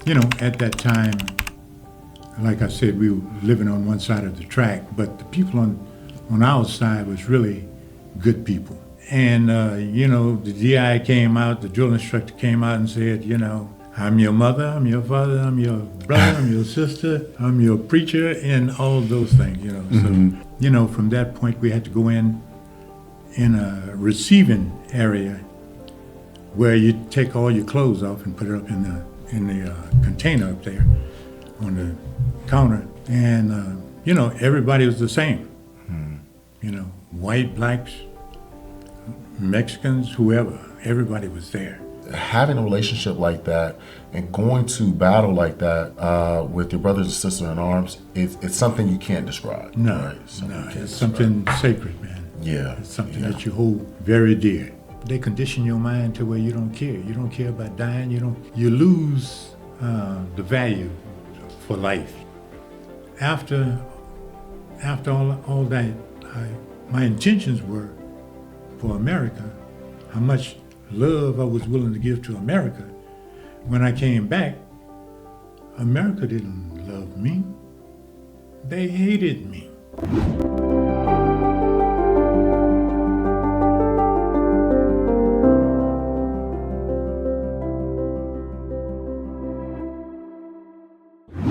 At that time, like I said, we were living on one side of the track, but the people on our side was really good people. And, the DI came out, the drill instructor came out and said, I'm your mother, I'm your father, I'm your brother, I'm your sister, I'm your preacher, and all those things, Mm-hmm. So, from that point, we had to go in a receiving area where you take all your clothes off and put it up in the container up there on the counter. And, everybody was the same. White, blacks, Mexicans, whoever, everybody was there. Having a relationship like that and going to battle like that with your brothers and sisters in arms, it's something you can't describe. No, right? It's something sacred, man. Yeah. It's something that you hold very dear. They condition your mind to where you don't care. You don't care about dying. You lose the value for life. After all that, my intentions were for America, how much love I was willing to give to America. When I came back, America didn't love me. They hated me.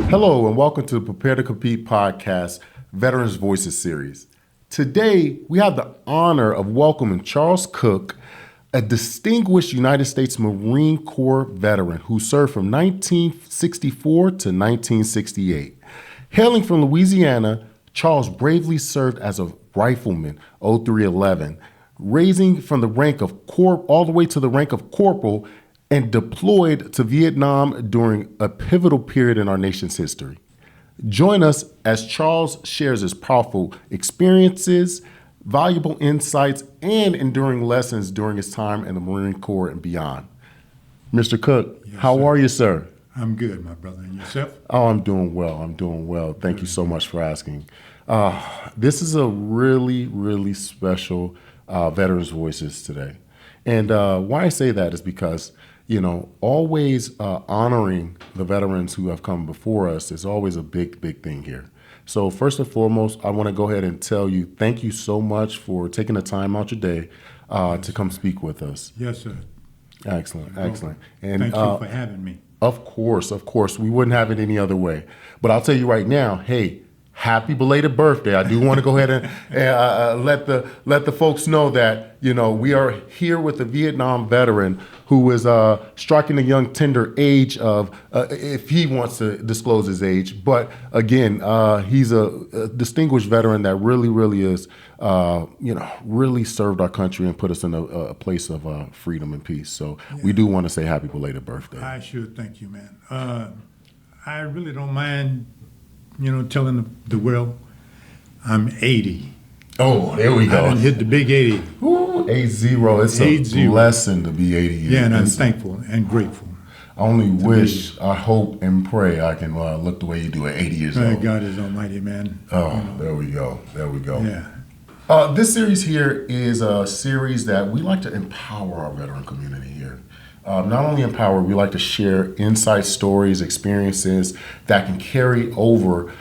Hello and welcome to the Prepare to Compete podcast, Veterans Voices series. Today, we have the honor of welcoming Charles Cook, a distinguished United States Marine Corps veteran who served from 1964 to 1968. Hailing from Louisiana, Charles bravely served as a rifleman, 0311, raising from the rank of all the way to the rank of corporal, and deployed to Vietnam during a pivotal period in our nation's history. Join us as Charles shares his powerful experiences, valuable insights, and enduring lessons during his time in the Marine Corps and beyond. Mr. Cook, Yes, how sir. are you, sir? I'm good, my brother. And yourself? Oh, I'm doing well. Thank you so much for asking. This is a really, really special Veterans Voices today. And why I say that is because always honoring the veterans who have come before us is always a big, big thing here. So first and foremost, I want to go ahead and tell you, thank you so much for taking the time out your day to come speak with us. Yes, sir. Excellent. And Thank you for having me. Of course. We wouldn't have it any other way. But I'll tell you right now, hey, happy belated birthday. I do want to go ahead and let the folks know that, we are here with a Vietnam veteran who is striking the young tender age of, if he wants to disclose his age. But again, he's a distinguished veteran that really, really is, really served our country and put us in a place of freedom and peace. So we do want to say happy belated birthday. I sure thank you, man. I really don't mind telling the world I'm 80. Oh, there we go. I done hit the big 80. Ooh, 80. It's a blessing to be 80 years. Yeah, and I'm thankful and grateful. I only wish, I hope, and pray I can look the way you do at 80 years old. God is almighty, man. Oh, there we go. Yeah. This series here is a series that we like to empower our veteran community here. Not only empower, we like to share insight stories, experiences that can carry over,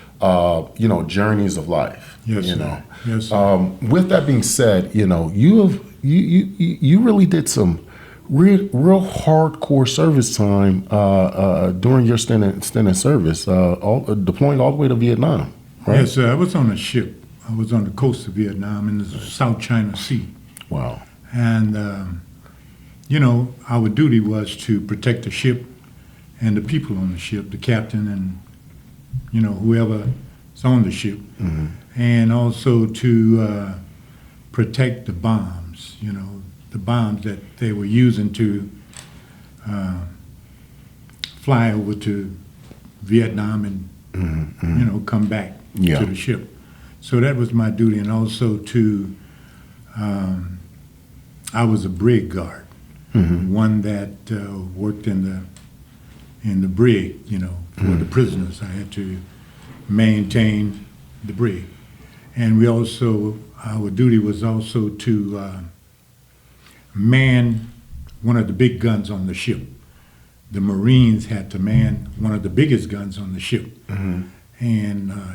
journeys of life. Yes, sir. Yes, sir. With that being said, you really did some real hardcore service time during your stint in service, deploying all the way to Vietnam. Right? Yes, sir. I was on a ship. I was on the coast of Vietnam in the South China Sea. Wow. And our duty was to protect the ship and the people on the ship, the captain and, whoever's on the ship. Mm-hmm. And also to protect the bombs, the bombs that they were using to fly over to Vietnam and, Mm-hmm. come back to the ship. So that was my duty. And also to, I was a brig guard. Mm-hmm. One that worked in the brig, for the prisoners. I had to maintain the brig. And our duty was also to man one of the big guns on the ship, the Marines had to man one of the biggest guns on the ship. And,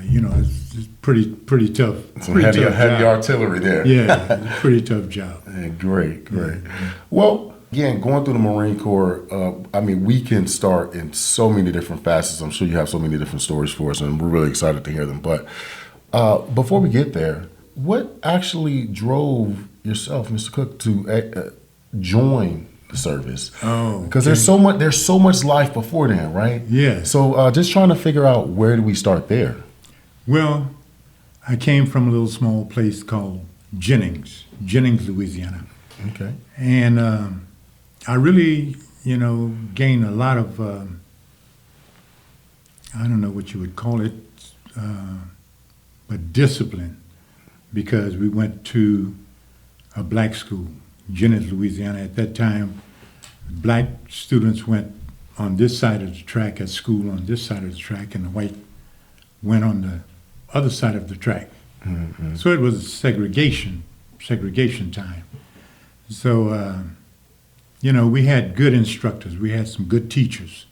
it's pretty tough. Some pretty tough heavy job. artillery there. Yeah, it's a pretty tough job. Yeah, great. Well, again, going through the Marine Corps, we can start in so many different facets. I'm sure you have so many different stories for us, and we're really excited to hear them. But before we get there, what actually drove yourself, Mr. Cook, to join the service? Oh, because there's so much life before then, right? Yeah. So just trying to figure out, where do we start there? Well, I came from a little small place called Jennings, Louisiana. Okay. And I really, gained a lot of, I don't know what you would call it, but discipline, because we went to a black school, Jennings, Louisiana. At that time, black students went on this side of the track at school, on this side of the track, and the white went on the other side of the track. Mm-hmm. So it was segregation time. So, we had good instructors. We had some good teachers,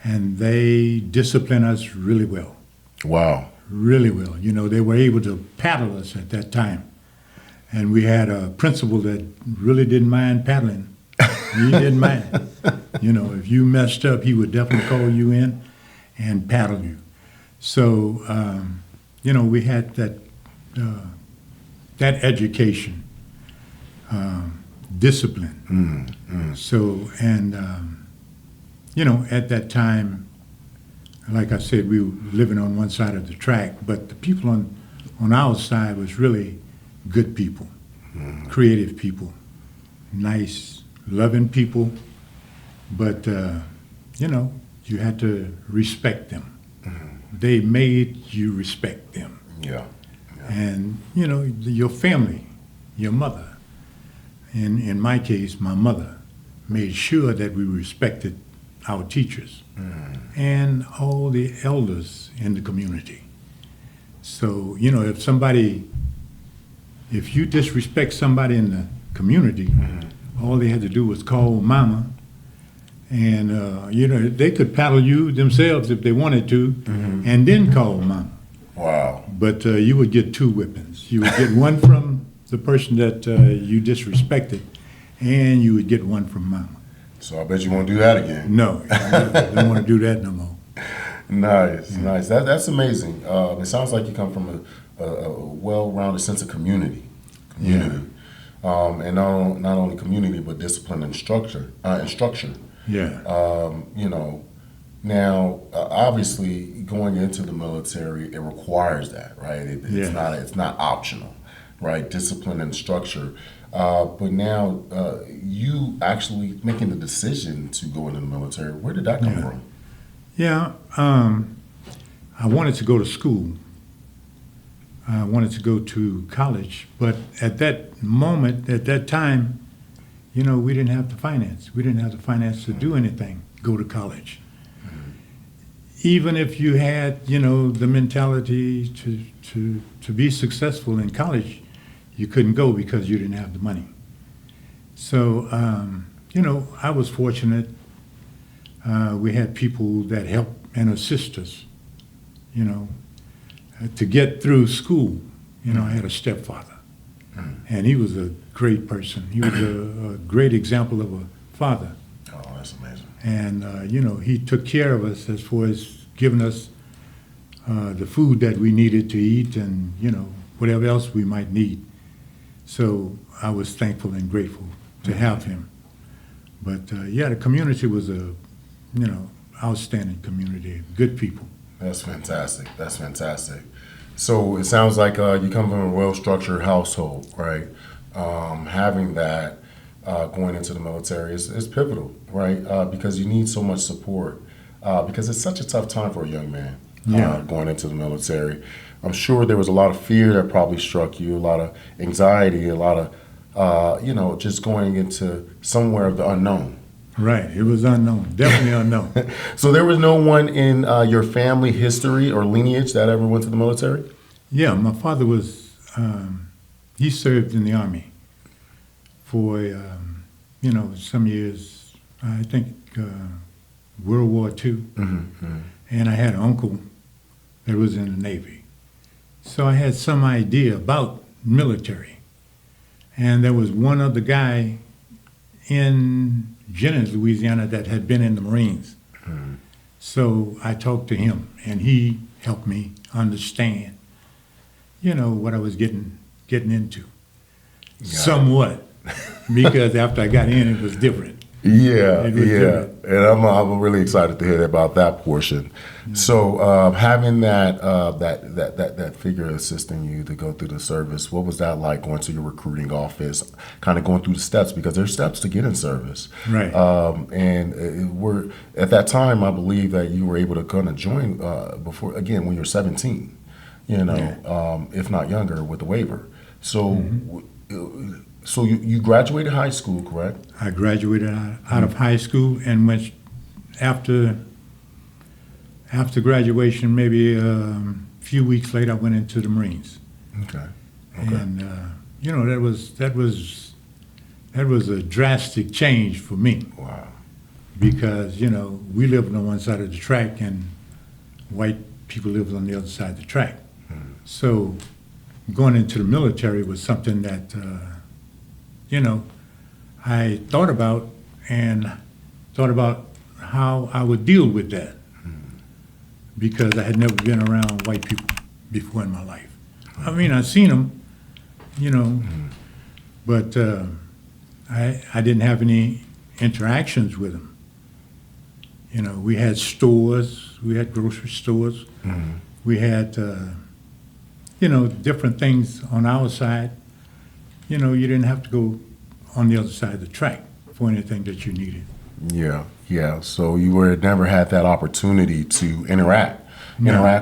and they disciplined us really well. Wow. Really well. They were able to paddle us at that time. And we had a principal that really didn't mind paddling. He didn't mind. If you messed up, he would definitely call you in and paddle you. So, we had that education, discipline. So, and, at that time, like I said, we were living on one side of the track, but the people on our side was really good people, creative people, nice, loving people, but, you had to respect them. They made you respect them. Yeah. And, your family, your mother, in my case, my mother, made sure that we respected our teachers and all the elders in the community. So, if you disrespect somebody in the community, all they had to do was call mama, and, they could paddle you themselves if they wanted to, and then call mama. Wow. But you would get two whippings. You would get one from the person that you disrespected, and you would get one from mama. So I bet you won't do that again. No, I don't want to do that no more. Nice. That's amazing. It sounds like you come from a well-rounded sense of community. Yeah. And not only community, but discipline and structure. Yeah. Now, obviously, going into the military, it requires that, right? It's not optional, right? Discipline and structure. But now, you actually making the decision to go into the military, where did that come from? Yeah. I wanted to go to school. I wanted to go to college, but at that moment, at that time, we didn't have the finance. We didn't have the finance to do anything, go to college. Even if you had, the mentality to be successful in college, you couldn't go because you didn't have the money. So, I was fortunate. We had people that helped and assist us, to get through school. I had a stepfather, and he was a great person. He was a great example of a father. Oh, that's amazing. And, he took care of us as far as giving us the food that we needed to eat and, whatever else we might need. So I was thankful and grateful to have him. But, the community was a, outstanding community, good people. That's fantastic. So it sounds like you come from a well-structured household, right? Having that going into the military is pivotal, right? Because you need so much support. Because it's such a tough time for a young man going into the military. I'm sure there was a lot of fear that probably struck you, a lot of anxiety, a lot of, just going into somewhere of the unknown. Right, it was unknown, definitely unknown. So there was no one in your family history or lineage that ever went to the military? Yeah, my father was, he served in the Army for, some years, I think World War II, and I had an uncle that was in the Navy. So I had some idea about military. And there was one other guy in Jennings, Louisiana, that had been in the Marines. So I talked to him, and he helped me understand, what I was getting into. Somewhat, because after I got in, it was different. Yeah, It was yeah, different. and I'm really excited to hear about that portion. So having that figure assisting you to go through the service, what was that like going to your recruiting office, kind of going through the steps, because there's steps to get in service, Right. We're at that time, I believe that you were able to kind of join before when you're 17, if not younger, with the waiver. So. So you graduated high school, correct? I graduated out of high school and went after graduation, maybe a few weeks later, I went into the Marines. Okay. And that was a drastic change for me. Wow. Because we lived on one side of the track and white people lived on the other side of the track. So going into the military was something that I thought about how I would deal with that, because I had never been around white people before in my life. I mean, I've seen them, but I didn't have any interactions with them. We had stores, we had grocery stores, we had different things on our side. You didn't have to go on the other side of the track for anything that you needed. Yeah. So you never had that opportunity to interact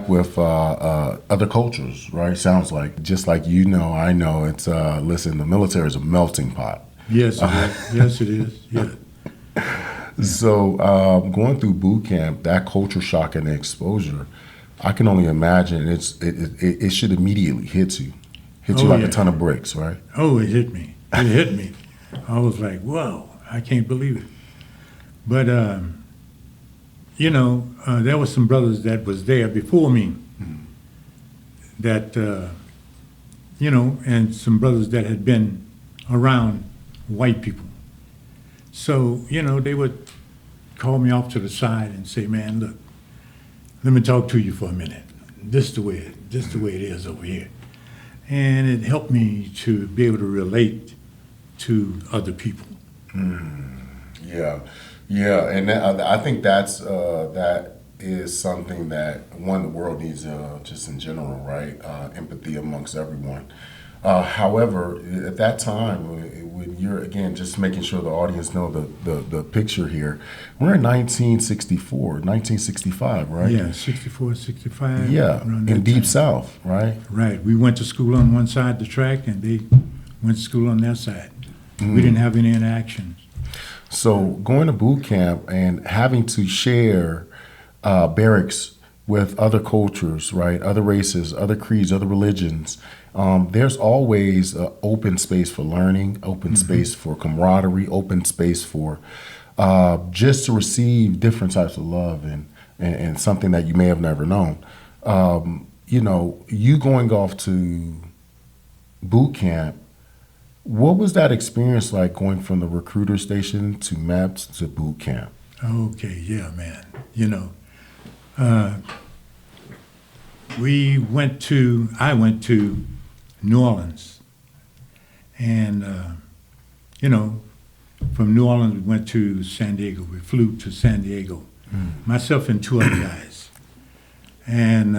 with other cultures, right? Sounds like, just like I know. It's listen, the military is a melting pot. Yes, it is. Yes, it is. Yeah. So going through boot camp, that culture shock and the exposure, I can only imagine it should immediately hit you like a ton of bricks, right? Oh, it hit me. It hit me. I was like, whoa, I can't believe it. But, there were some brothers that was there before me that, and some brothers that had been around white people. So, they would call me off to the side and say, man, look, let me talk to you for a minute. This is the way it is over here. And it helped me to be able to relate to other people. Yeah, and I think that is something that the world needs just in general, right? Empathy amongst everyone. However, at that time, when you're, again, just making sure the audience know the picture here, we're in 1965, right? Yeah, 64, 65. Yeah, in Deep South, right? Right. We went to school on one side of the track, and they went to school on their side. We didn't have any interactions. So going to boot camp and having to share barracks with other cultures, right? Other races, other creeds, other religions. There's always an open space for learning, open space for camaraderie, open space for just to receive different types of love and something that you may have never known. You going off to boot camp, what was that experience like, going from the recruiter station to MEPS to boot camp? Okay, yeah, man. I went to New Orleans, and from New Orleans we went to San Diego. We flew to San Diego, myself and two other guys. And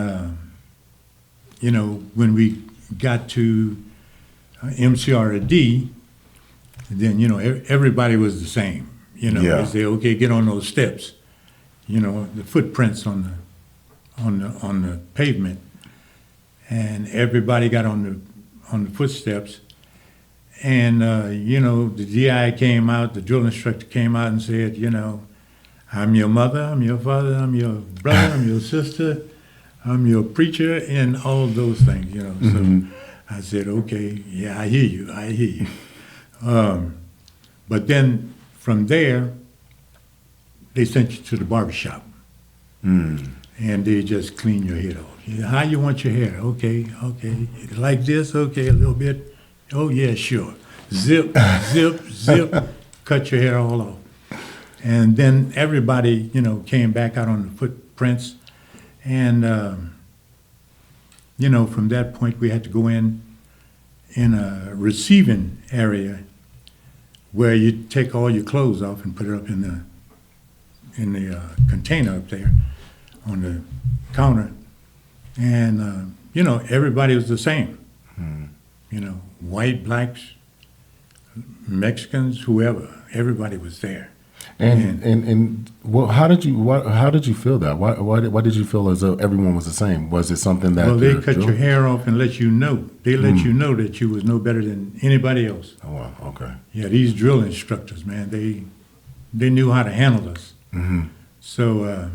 when we got to MCRD, then everybody was the same. They say, okay, get on those steps. The footprints on the pavement, and everybody got on the footsteps. And the DI came out, the drill instructor came out and said, I'm your mother, I'm your father, I'm your brother, I'm your sister, I'm your preacher, and all those things. So I said, okay, yeah, I hear you. But then from there, they sent you to the barbershop. And they just clean your head off. How you want your hair? Okay. Like this? Okay, a little bit. Oh, yeah, sure. Zip, zip, cut your hair all off. And then everybody, came back out on the footprints. And, from that point, we had to go in a receiving area where you take all your clothes off and put it up in the container up there on the counter. And, everybody was the same. White, blacks, Mexicans, whoever, everybody was there. And well, how did you feel that? Why did you feel as though everyone was the same? Was it something that? Well, they cut your hair off and let you know. They let you know that you was no better than anybody else. Oh wow, okay. Yeah, these drill instructors, man, they knew how to handle us. So,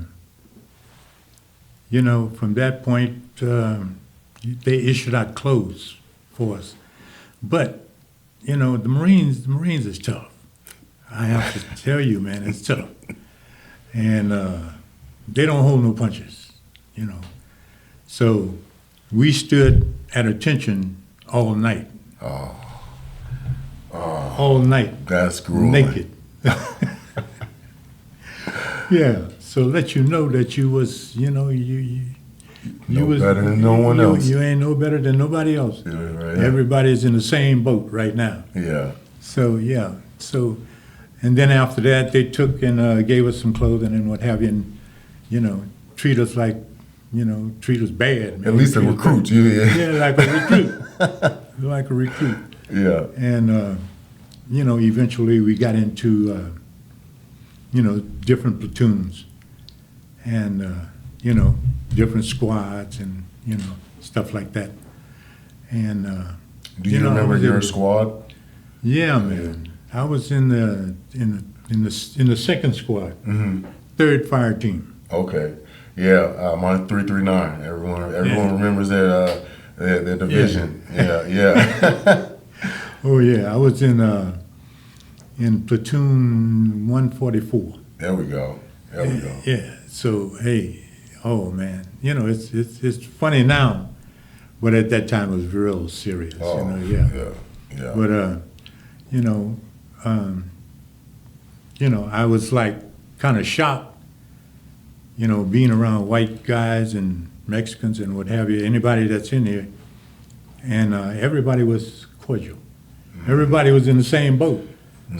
from that point, they issued out clothes for us. But, the Marines is tough. I have to tell you, man, it's tough. And they don't hold no punches, So we stood at attention all night. All night. That's grueling. Naked. Yeah. So let you know that you was, you was better than no one else. You ain't no better than nobody else. Yeah, right. Everybody's in the same boat right now. Yeah. So yeah. And then after that, they took and gave us some clothing and what have you, and treat us like, treat us bad. Man. At least a recruit, Yeah, like a recruit. Like a recruit. Yeah. And eventually we got into different platoons and different squads and stuff like that. And do you remember your squad? Yeah, man. I was in the second squad, third fire team. Okay. Yeah, I'm on 339. Everyone remembers their division. Yeah. Oh yeah, I was in platoon 144. There we go. Yeah. So hey, oh man, it's funny now, but at that time it was real serious. Yeah. But I was like kind of shocked, being around white guys and Mexicans and what have you, anybody that's in here, and everybody was cordial. Everybody was in the same boat,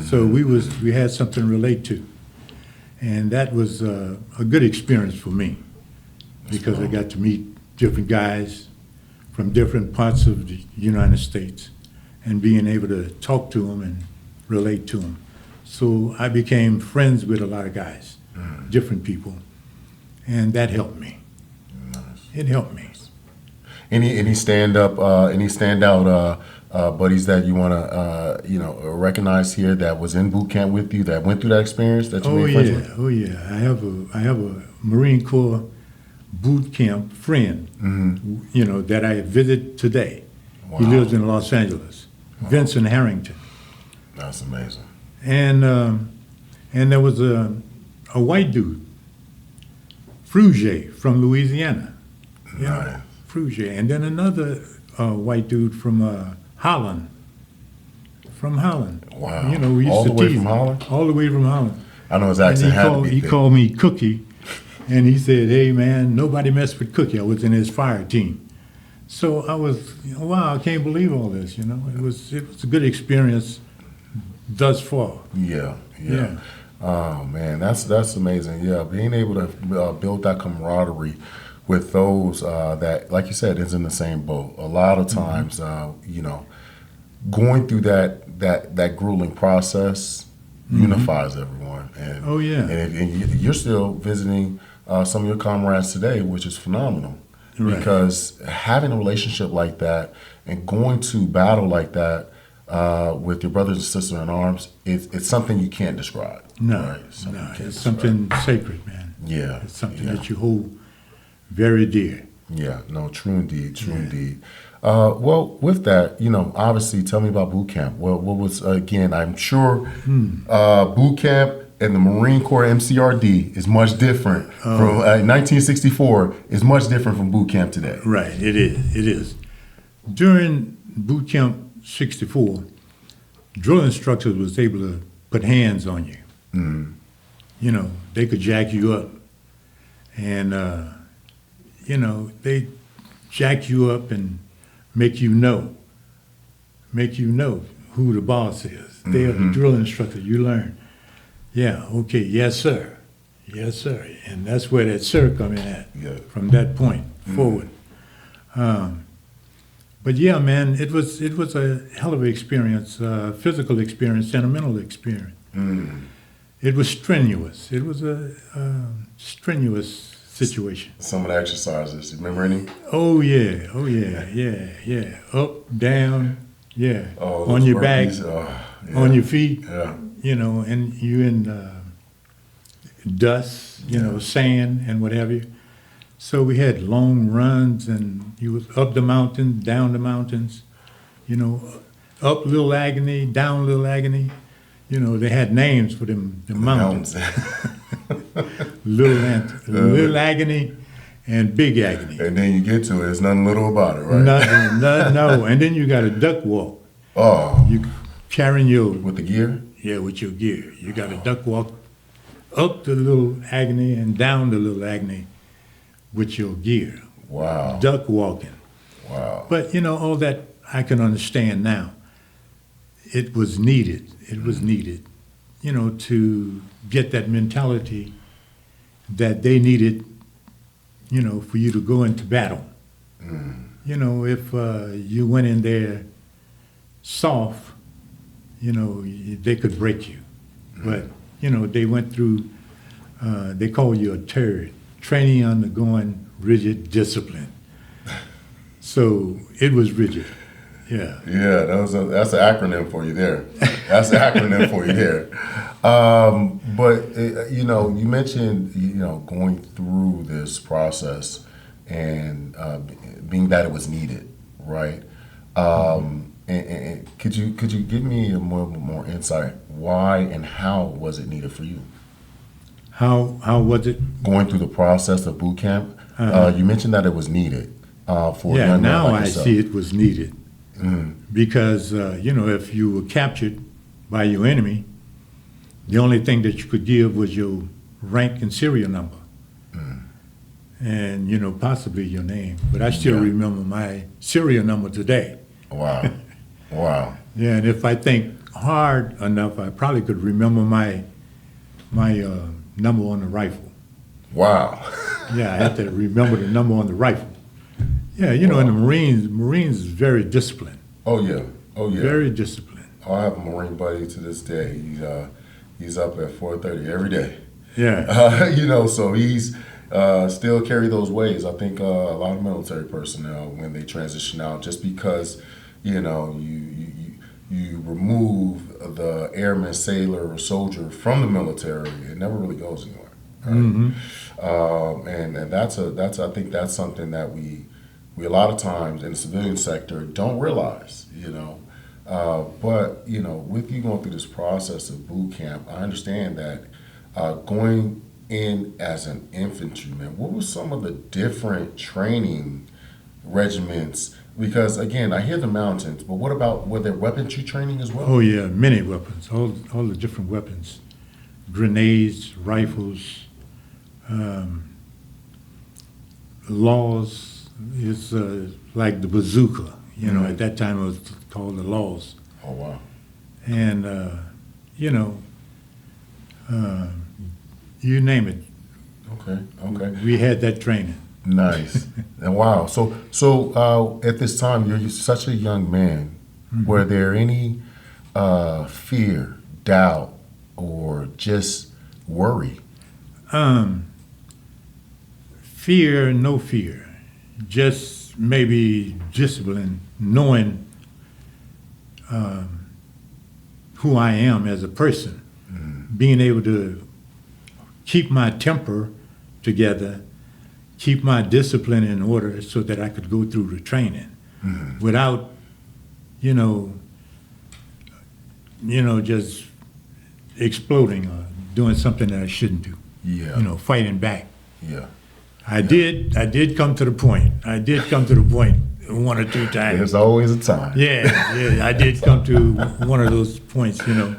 so we had something to relate to, and that was a good experience for me because I got to meet different guys from different parts of the United States, and being able to talk to them and relate to them. So I became friends with a lot of guys, different people, and that helped me. Nice. It helped me. Any standout buddies that you want to recognize here that was in boot camp with you that went through that experience that you made friends with? Oh yeah. I have a Marine Corps boot camp friend, that I visit today. Wow. He lives in Los Angeles. Wow. Vincent Harrington. That's amazing. And there was a white dude, Frugier from Louisiana. Nice. Frugier. And then another white dude from Holland. From Holland. Wow. We used all to the way tease from him. Holland? All the way from Holland. I know his accent had to be He thick. called me Cookie, and he said, "Hey man, nobody messed with Cookie." I was in his fire team. So I was, wow, I can't believe all this, It was a good experience thus far. Yeah. Yeah. Oh man, that's amazing. Yeah, being able to build that camaraderie with those that, like you said, is in the same boat. A lot of times, going through that grueling process unifies everyone. And, Oh, yeah. And you're still visiting some of your comrades today, which is phenomenal. Right. Because having a relationship like that and going to battle like that with your brothers and sisters in arms, it's something you can't describe. No, right? it's something sacred, man. Yeah. It's something that you hold very dear. Yeah, no, true indeed. Well, with that, obviously, tell me about boot camp. What was, again, I'm sure boot camp, and the Marine Corps MCRD is much different from 1964 is much different from boot camp today. Right, it is. During boot camp 64, drill instructors was able to put hands on you. Mm. You know, they could jack you up. And, they jack you up and make you know who the boss is. They are the drill instructor. You learn. Yeah, okay, yes, sir. Yes, sir. And that's where that sir come in at, from that point forward. But yeah, man, it was a hell of an experience, physical experience and a mental experience. Mm. It was strenuous. It was a strenuous situation. Some of the exercises, you remember any? Oh yeah. Up, down, on your back, on your feet, and you in dust, sand and what have you. So we had long runs, and you was up the mountains, down the mountains, up Little Agony, down Little Agony. They had names for them mountains. Little Agony and Big Agony. And then you get to it, there's nothing little about it, right? Nothing, no. And then you got a duck walk. Oh. You carrying your... With the gear? Yeah, with your gear. You got a duck walk up the Little Agony and down the Little Agony with your gear. Wow. Duck walking. Wow. But, all that I can understand now. It was needed. It was needed, to get that mentality that they needed, for you to go into battle. Mm. If you went in there soft, they could break you. But, they went through, they call you a turd, training undergoing rigid discipline. So it was rigid. Yeah. Yeah, that's an acronym for you there. That's an acronym for you there. But you mentioned going through this process and being that it was needed, right? And could you give me a more insight? Why and how was it needed for you? How was it? Going through the process of boot camp. You mentioned that it was needed for a young man now like I yourself. see it was needed. Mm. Because, if you were captured by your enemy, the only thing that you could give was your rank and serial number. Mm. And, possibly your name. But I still remember my serial number today. Wow. Wow. Yeah, and if I think hard enough, I probably could remember my number on the rifle. Wow. Yeah, I had to remember the number on the rifle. Yeah, in the Marines is very disciplined. Oh yeah. Very disciplined. I have a Marine buddy to this day. He's up at 4:30 every day. Yeah. So he's still carry those ways. I think a lot of military personnel when they transition out, just because you remove the airman, sailor, or soldier from the military, it never really goes anywhere. Right? Mm-hmm. And that's I think that's something that we a lot of times in the civilian sector don't realize, but with you going through this process of boot camp, I understand that going in as an infantryman, what were some of the different training regiments? Because again, I hear the mountains, but what about, were there weaponry training as well? Oh yeah, many weapons, all the different weapons, grenades, rifles, laws. It's like the bazooka, at that time it was called the laws. Oh, wow. And, you name it. Okay. We had that training. Nice. And wow. So at this time, you're such a young man. Mm-hmm. Were there any fear, doubt, or just worry? Fear, no fear. Just maybe discipline, knowing who I am as a person, being able to keep my temper together, keep my discipline in order so that I could go through the training without, just exploding or doing something that I shouldn't do. Yeah. You know, fighting back. Yeah. I did come to the point. I did come to the point one or two times. There's always a time. Yeah, I did come to one of those points, you know.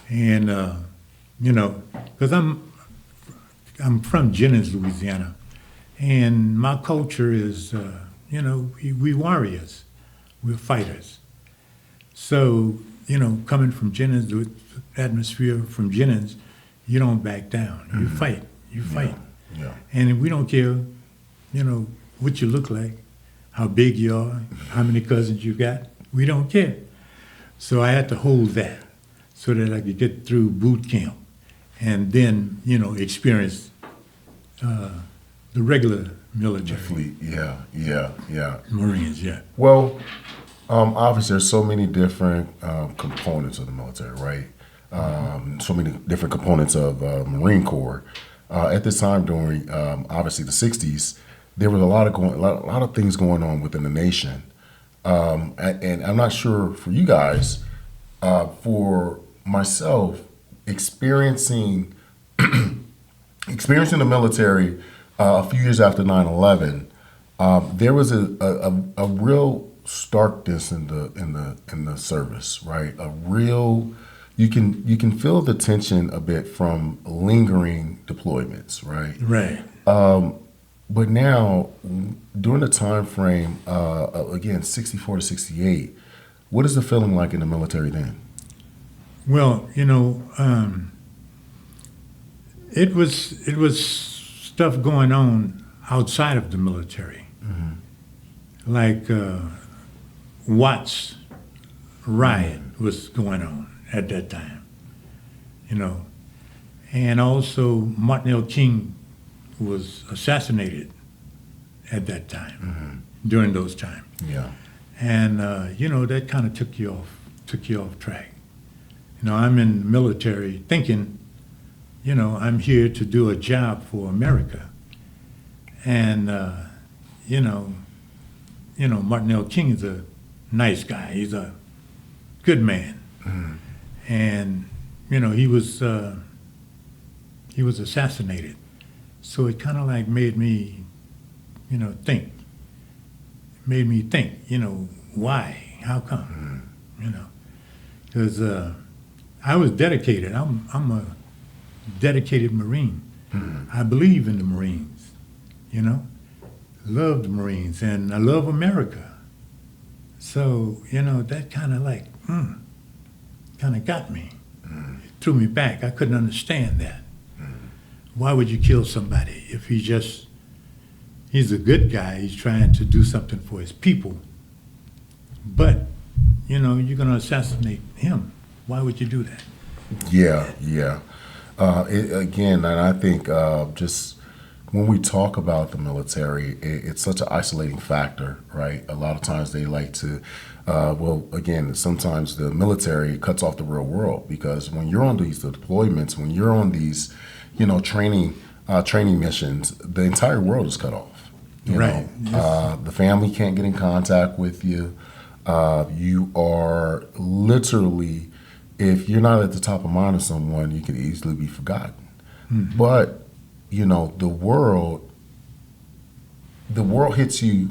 And, you know, because I'm from Jennings, Louisiana, and my culture is, you know, we warriors, we're fighters. So, you know, coming from Jennings, the atmosphere from Jennings, you don't back down. You fight. You fight. Yeah. And we don't care, you know, what you look like, how big you are, how many cousins you got. We don't care. So I had to hold that so that I could get through boot camp and then, you know, experience the regular military. Fleet. Yeah. Marines, yeah. Well, obviously, there's so many different components of the military, right? So many different components of Marine Corps. At this time, during obviously the '60s, there was a lot of things going on within the nation, and I'm not sure for you guys. For myself, experiencing the military a few years after 9/11, there was a real starkness in the service, right? A real you can feel the tension a bit from lingering deployments, right? Right. But now, during the time frame, again, 64 to 68, what is the feeling like in the military then? Well, you know, it was stuff going on outside of the military, like Watts riot was going on at that time, you know, and also Martin Luther King was assassinated at that time, during those times. Yeah. And, you know, that kind of took you off track. You know, I'm in the military thinking, you know, I'm here to do a job for America. And, you know, Martin Luther King is a nice guy. He's a good man. And, you know, he was assassinated. So it kind of like made me, you know, think. It made me think, you know, why? How come? You know, because I was dedicated. I'm a dedicated Marine. I believe in the Marines, you know. Love the Marines, and I love America. So, you know, that kind of like, kind of got me. It threw me back. I couldn't understand that. Why would you kill somebody if he's a good guy, he's trying to do something for his people, but, you know, you're going to assassinate him. Why would you do that? Yeah. Again, and I think just when we talk about the military, it's such an isolating factor, right? A lot of times they like to, sometimes the military cuts off the real world, because when you're on these deployments, when you're on these, you know, training missions, the entire world is cut off. You Right. know? The family can't get in contact with you. You are literally, if you're not at the top of mind of someone, you can easily be forgotten. But, you know, the world hits you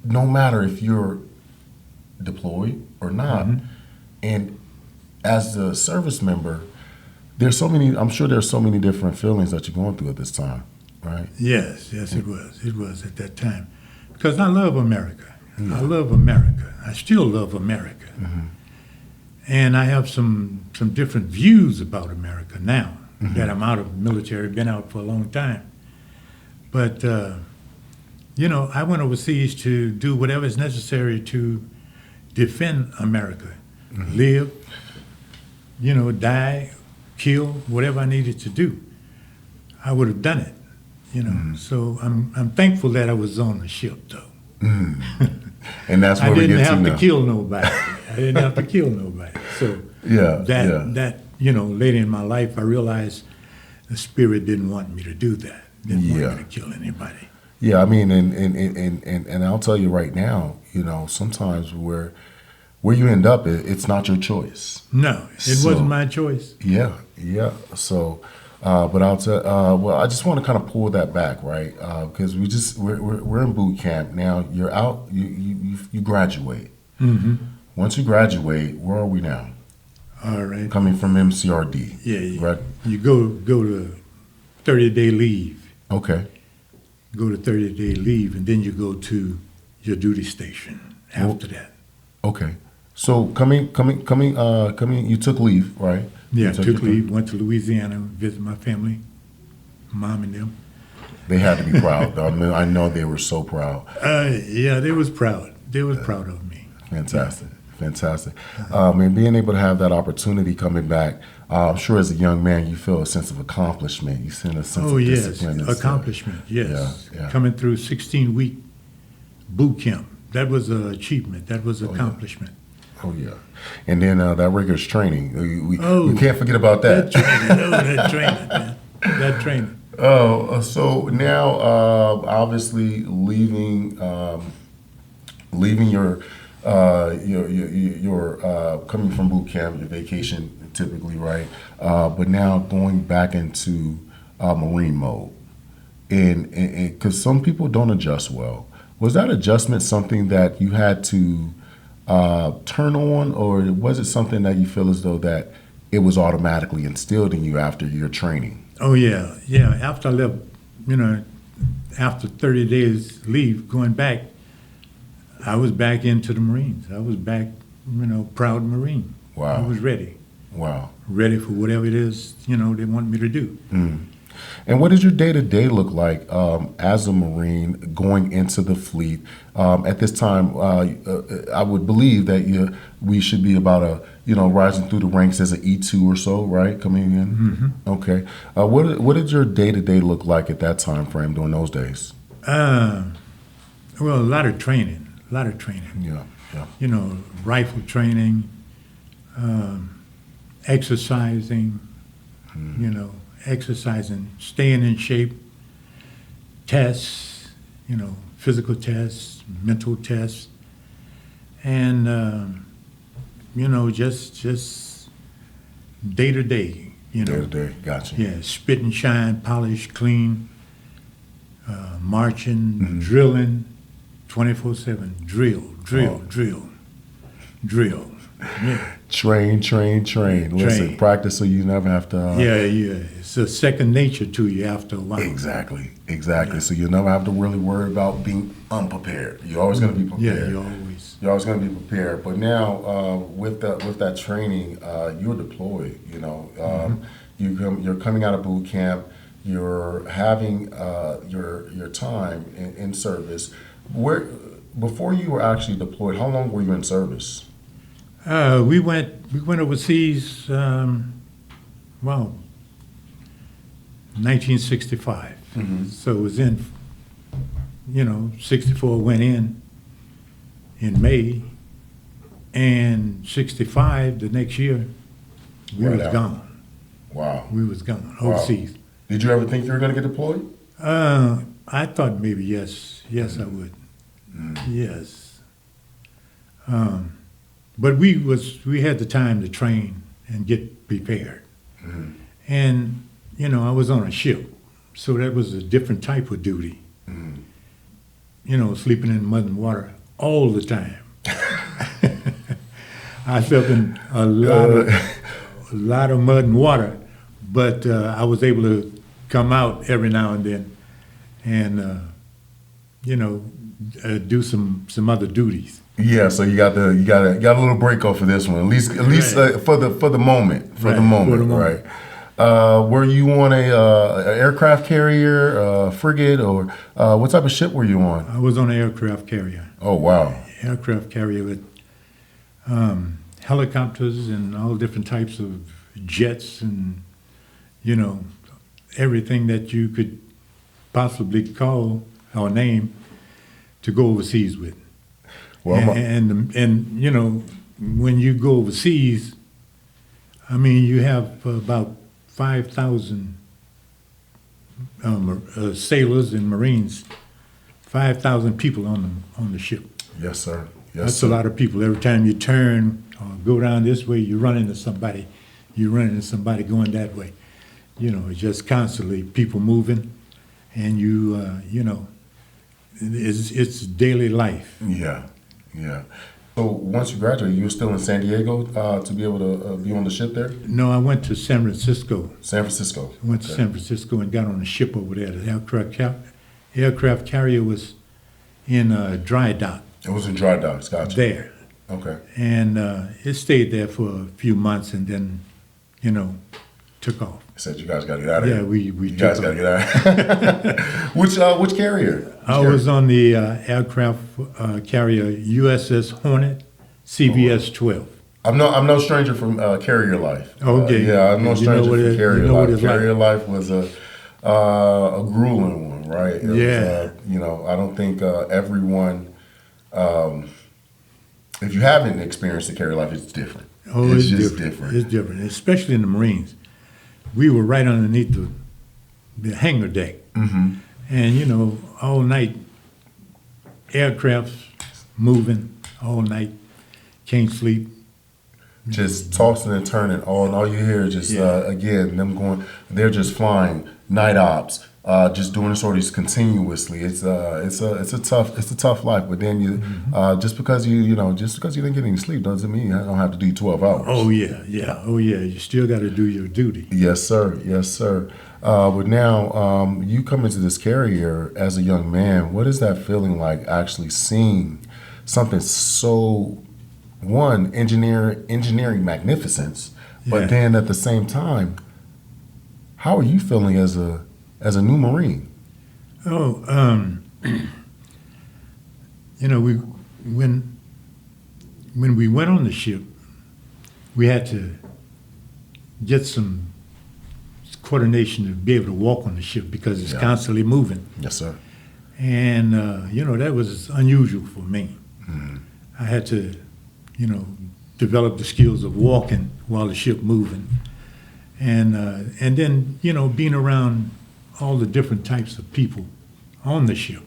no matter if you're deployed or not. And as a service member, I'm sure there's so many different feelings that you're going through at this time, right? Yes, it was. It was at that time. Because I love America. I love America. I still love America. And I have some different views about America now that I'm out of the military, been out for a long time. But, you know, I went overseas to do whatever is necessary to defend America. Live, you know, die, kill, whatever I needed to do. I would have done it, you know. So I'm thankful that I was on the ship, though. And that's where we get to now. I didn't have to kill nobody. So that you know, later in my life, I realized the Spirit didn't want me to do that. Didn't want me to kill anybody. Yeah, I mean, and I'll tell you right now, you know, sometimes where you end up, it's not your choice. No, it wasn't my choice. Yeah, yeah. So, but I'll tell. Well, I just want to kind of pull that back, right? Because we're in boot camp now. You're out. You graduate. Mm-hmm. Once you graduate, where are we now? All right. Coming from MCRD. Yeah. Right. You go to 30-day leave. Okay. Go to 30-day leave, and then you go to your duty station after that. Okay. So coming. You took leave, right? Yeah, you took leave. Went to Louisiana, visit my family, mom and them. They had to be proud. I mean, I know they were so proud. Yeah, they was proud. They was proud of me. Fantastic. Fantastic. And being able to have that opportunity coming back, I'm sure as a young man, you feel a sense of accomplishment. You feel a sense of discipline. Yes, accomplishment, yes. Yeah. Coming through 16-week boot camp, that was an achievement. That was an accomplishment. Oh, yeah. And then that rigorous training. We can't forget about that. That training, man. That training. So now, obviously, leaving your coming from boot camp, your vacation typically, right? But now going back into Marine mode, and because some people don't adjust well, was that adjustment something that you had to turn on, or was it something that you feel as though that it was automatically instilled in you after your training? Oh yeah. After I left, after 30 days leave, going back, I was back into the Marines. I was back, proud Marine. Wow. I was ready. Wow. Ready for whatever it is, they want me to do. Mm. And what does your day-to-day look like as a Marine going into the fleet? At this time, I would believe that we should be about rising through the ranks as an E2 or so, right? Coming in? Mm-hmm. Okay. What did your day-to-day look like at that time frame during those days? Well, a lot of training. Yeah. Rifle training, exercising, exercising, staying in shape, tests, physical tests, mental tests, and, just day to day, Day to day, gotcha. Yeah, spit and shine, polish, clean, marching, drilling, 24/7, drill. Yeah. Train. Listen, practice so you never have to. Yeah. It's a second nature to you after a while. Exactly. Yeah. So you'll never have to really worry about being unprepared. You're always going to be prepared. Yeah, You're always going to be prepared. But now, with that training, you're deployed. You're coming out of boot camp. You're having your time in service. Before you were actually deployed, how long were you in service? We went overseas. 1965. Mm-hmm. So it was in, 64 went in May, and 65 the next year we was gone. Wow. We was gone overseas. Did you ever think you were going to get deployed? I thought maybe yes, I would. Yes. But we had the time to train and get prepared. Mm-hmm. And, I was on a ship, so that was a different type of duty. Mm-hmm. Sleeping in mud and water all the time. I slept in a lot of mud and water, but I was able to come out every now and then and, do some other duties. Yeah, so you got a little break off of this one, at least Right. for the moment, right? Were you on a aircraft carrier, frigate, or what type of ship were you on? I was on an aircraft carrier. Oh wow! Aircraft carrier with helicopters and all different types of jets and everything that you could possibly call or name to go overseas with. Well, and when you go overseas, you have about 5,000 sailors and Marines, 5,000 people on the ship. Yes, sir. Yes, That's sir. a lot of people. Every time you turn or go down this way, you run into somebody. You run into somebody going that way. It's just constantly people moving, and it's daily life. Yeah, yeah. So once you graduated, you were still in San Diego to be able to be on the ship there? No, I went to San Francisco. San Francisco. I went to San Francisco and got on a ship over there. The aircraft carrier was in dry dock It was in dry docks, gotcha. there. Okay. And it stayed there for a few months and then, took off. I said you guys got to get out of here. Yeah, we You took guys off. got to get out. Which carrier? I was on the aircraft carrier USS Hornet CVS 12. I'm no stranger from carrier life. Okay. Yeah, I'm no You know stranger what from it- carrier you know what life. it's like. Carrier life was a grueling one, right? It Yeah. was, I don't think everyone. If you haven't experienced the carrier life, it's different. Oh, it's it's just different. It's different, especially in the Marines. We were right underneath the hangar deck. Mm-hmm. And, all night, aircraft moving all night, can't sleep. Just tossing and turning. All you hear is just Yeah. again them going. They're just flying night ops, just doing sorties continuously. It's a tough life. But then you just because you didn't get any sleep doesn't mean you don't have to do 12 hours. Oh, yeah. You still got to do your duty. Yes, sir. Yes, sir. But now you come into this carrier as a young man. What is that feeling like actually seeing something so, one, engineering magnificence, but Yeah. then at the same time, how are you feeling as a new Marine? Oh, we when we went on the ship, we had to get some coordination to be able to walk on the ship because it's Yeah. constantly moving. Yes, sir. And, that was unusual for me. I had to, develop the skills of walking while the ship moving. And then, being around all the different types of people on the ship.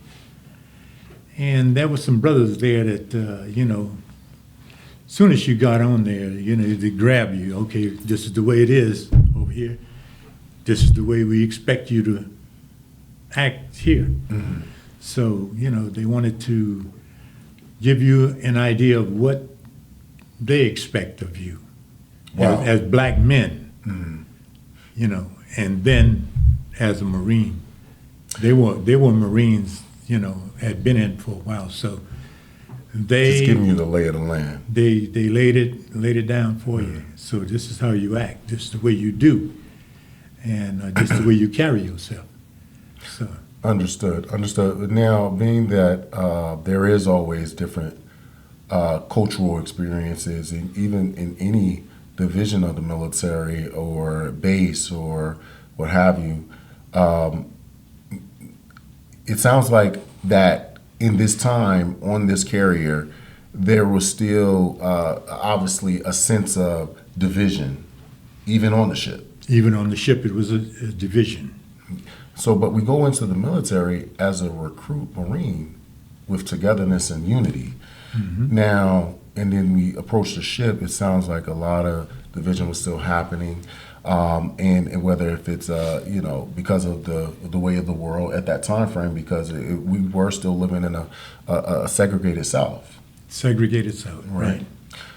And there were some brothers there that, soon as you got on there, they grab you. Okay, this is the way it is over here. This is the way we expect you to act here. Mm-hmm. So, they wanted to give you an idea of what they expect of you Wow. as black men, Mm-hmm. and then as a Marine. They were Marines, had been in for a while, so they Just giving you the lay of the land. they laid it down for you. So this is how you act. This is the way you do, and this is the way you carry yourself. So Understood. Now, being that there is always different cultural experiences, and even in any division of the military or base or what have you, it sounds like that in this time on this carrier, there was still obviously a sense of division, even on the ship. even on the ship, it was a division. So, but we go into the military as a recruit Marine with togetherness and unity. Now, and then we approach the ship, it sounds like a lot of division was still happening. And whether if it's, because of the way of the world at that time frame, because we were still living in a segregated South. Segregated South, right?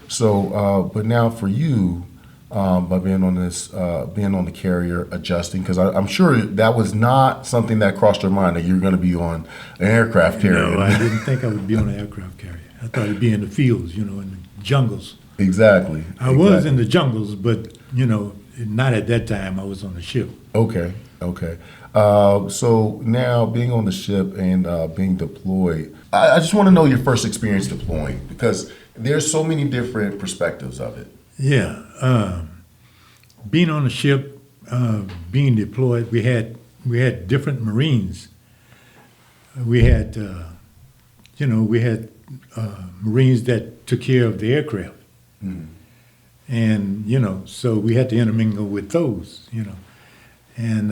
So, but now for you, by being on the carrier, adjusting, because I'm sure that was not something that crossed your mind that you're going to be on an aircraft carrier. No, I didn't think I would be on an aircraft carrier. I thought it'd be in the fields, in the jungles. Exactly. I was in the jungles, but, not at that time. I was on the ship. Okay. So now being on the ship and being deployed, I just want to know your first experience deploying, because there's so many different perspectives of it. Yeah. Being on the ship, being deployed, we had different Marines. We had, Marines that took care of the aircraft. And, so we had to intermingle with those, And,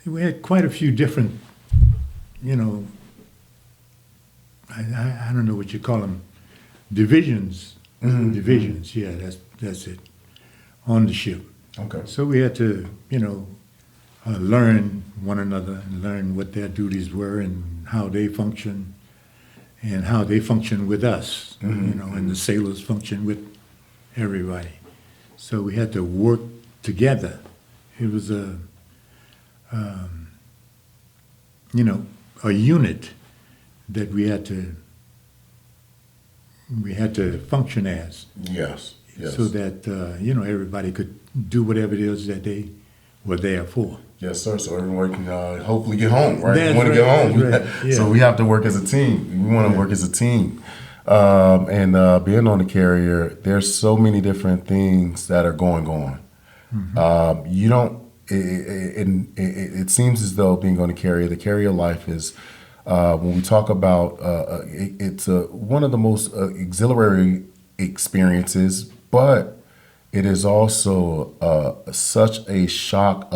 we had quite a few different, you know, I don't know what you call them, divisions. Divisions, yeah, that's it, on the ship. Okay. So we had to, learn one another and learn what their duties were and how they function and how they function with us, and the sailors function with everybody. So we had to work together. It was a unit that we had to function as. Yes. Yes. So that everybody could do whatever it is that they were there for. Yes, sir. So everyone can hopefully get home, right? That's We want to get home. Right. Yeah. So we have to work as a team. We want to work as a team. And being on the carrier, there's so many different things that are going on. You don't. It seems as though being on the carrier life is. When we talk about it's one of the most exhilarating experiences, but it is also such a shock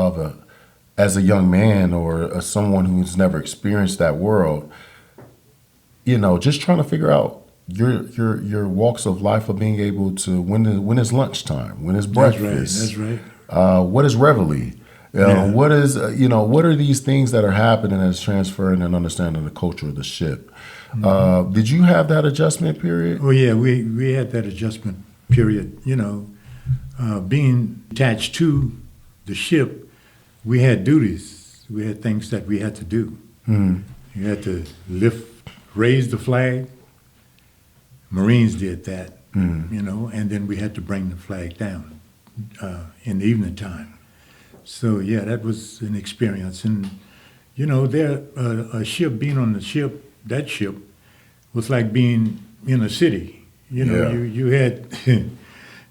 as a young man or someone who's never experienced that world. Just trying to figure out your walks of life of being able to when is lunchtime, when is breakfast, That's right. What is reveille. What is what are these things that are happening as transferring and understanding the culture of the ship? Did you have that adjustment period? Oh yeah, we had that adjustment period. Being attached to the ship, we had duties. We had things that we had to do. You had to raise the flag. Marines did that, and then we had to bring the flag down in the evening time. So yeah, that was an experience, and a ship being on the ship, that ship was like being in a city. You had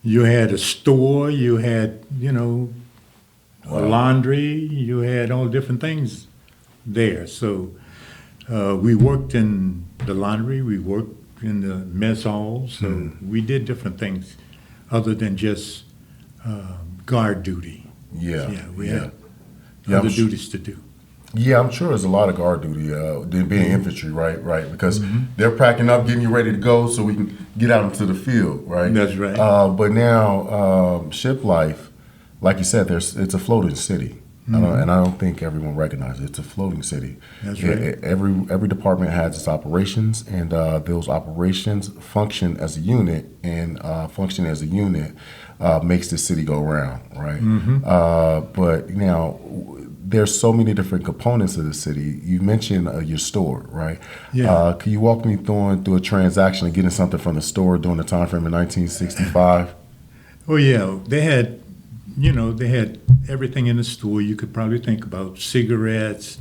you had a store, you had a laundry, you had all different things there. So we worked in the laundry, we worked in the mess hall. So we did different things other than just guard duty. We had other duties to do. Yeah, I'm sure there's a lot of guard duty, being infantry, right? Because they're packing up, getting you ready to go so we can get out into the field, right? That's right. But now, ship life, like you said, it's a floating city. And I don't think everyone recognizes it. It's a floating city. That's right. Every department has its operations, and those operations function as a unit, and functioning as a unit makes the city go round, right? But now, there's so many different components of the city. You mentioned your store, right? Yeah. Can you walk me through a transaction of getting something from the store during the time frame in 1965? Oh yeah, they had everything in the store you could probably think about: cigarettes,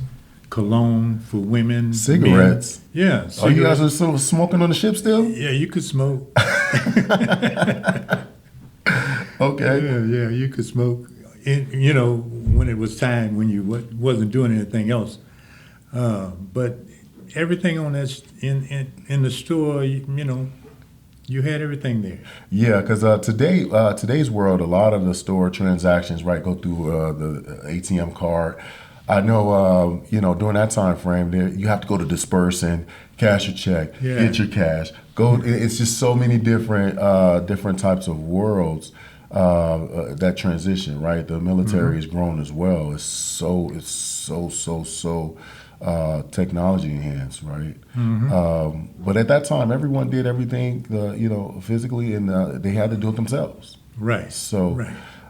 cologne for women. Cigarettes? Men. Yeah. Oh, Cigarettes. you guys are still smoking on the ship still? Yeah, you could smoke. Okay. Yeah, you could smoke. When it was time when you wasn't doing anything else. But everything on that in the store, you had everything there. Yeah, because today's world, a lot of the store transactions, right, go through the ATM card. I know, during that time frame, you have to go to disperse and cash your check, get your cash. It's just so many different types of worlds that transition, right? The military has grown as well. It's so technology enhanced, right? But at that time, everyone did everything, physically, and they had to do it themselves. Right. So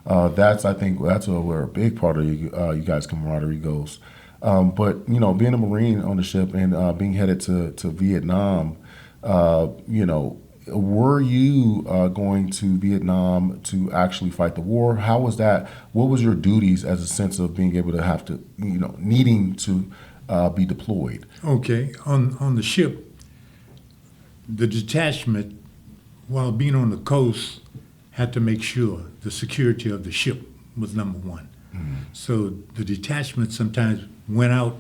I think that's where a big part of you guys' camaraderie goes. But being a Marine on the ship and being headed to Vietnam, were you going to Vietnam to actually fight the war? How was that? What was your duties as a sense of being able to have to, needing to be deployed? Okay, on the ship, the detachment, while being on the coast, had to make sure the security of the ship was number one. So the detachment sometimes went out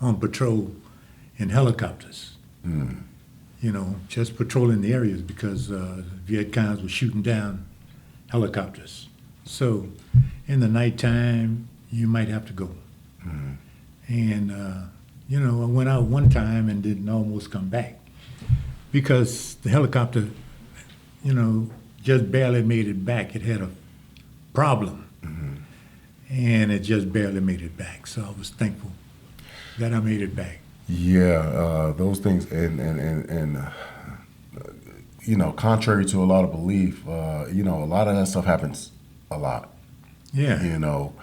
on patrol in helicopters. Just patrolling the areas because Viet Congs were shooting down helicopters. So in the nighttime, you might have to go. And You know, I went out one time and didn't almost come back because the helicopter, you know, just barely made it back. It had a problem, and it just barely made it back. So I was thankful that I made it back. Yeah, those things, and you know, contrary to a lot of belief, you know, a lot of that stuff happens a lot. Yeah. You know,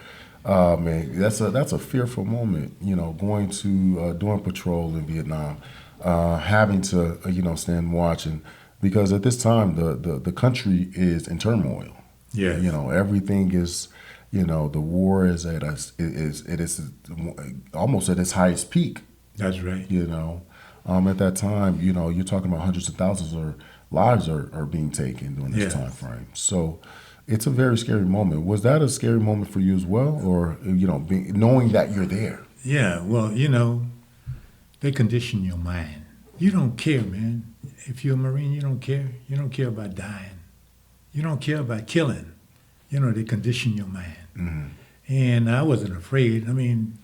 man, that's a fearful moment. You know, going to doing patrol in Vietnam, having to you know stand watching, because at this time the country is in turmoil. Yes. You know, everything is, you know, the war is at it is almost at its highest peak. That's right. You know, at that time, you know, you're talking about hundreds of thousands of lives are being taken during this time frame. So it's a very scary moment. Was that a scary moment for you as well, or you know, knowing that you're there? Yeah. Well, you know, they condition your mind. You don't care, man. If you're a Marine, you don't care. You don't care about dying. You don't care about killing. You know, they condition your mind. Mm-hmm. And I wasn't afraid. I mean,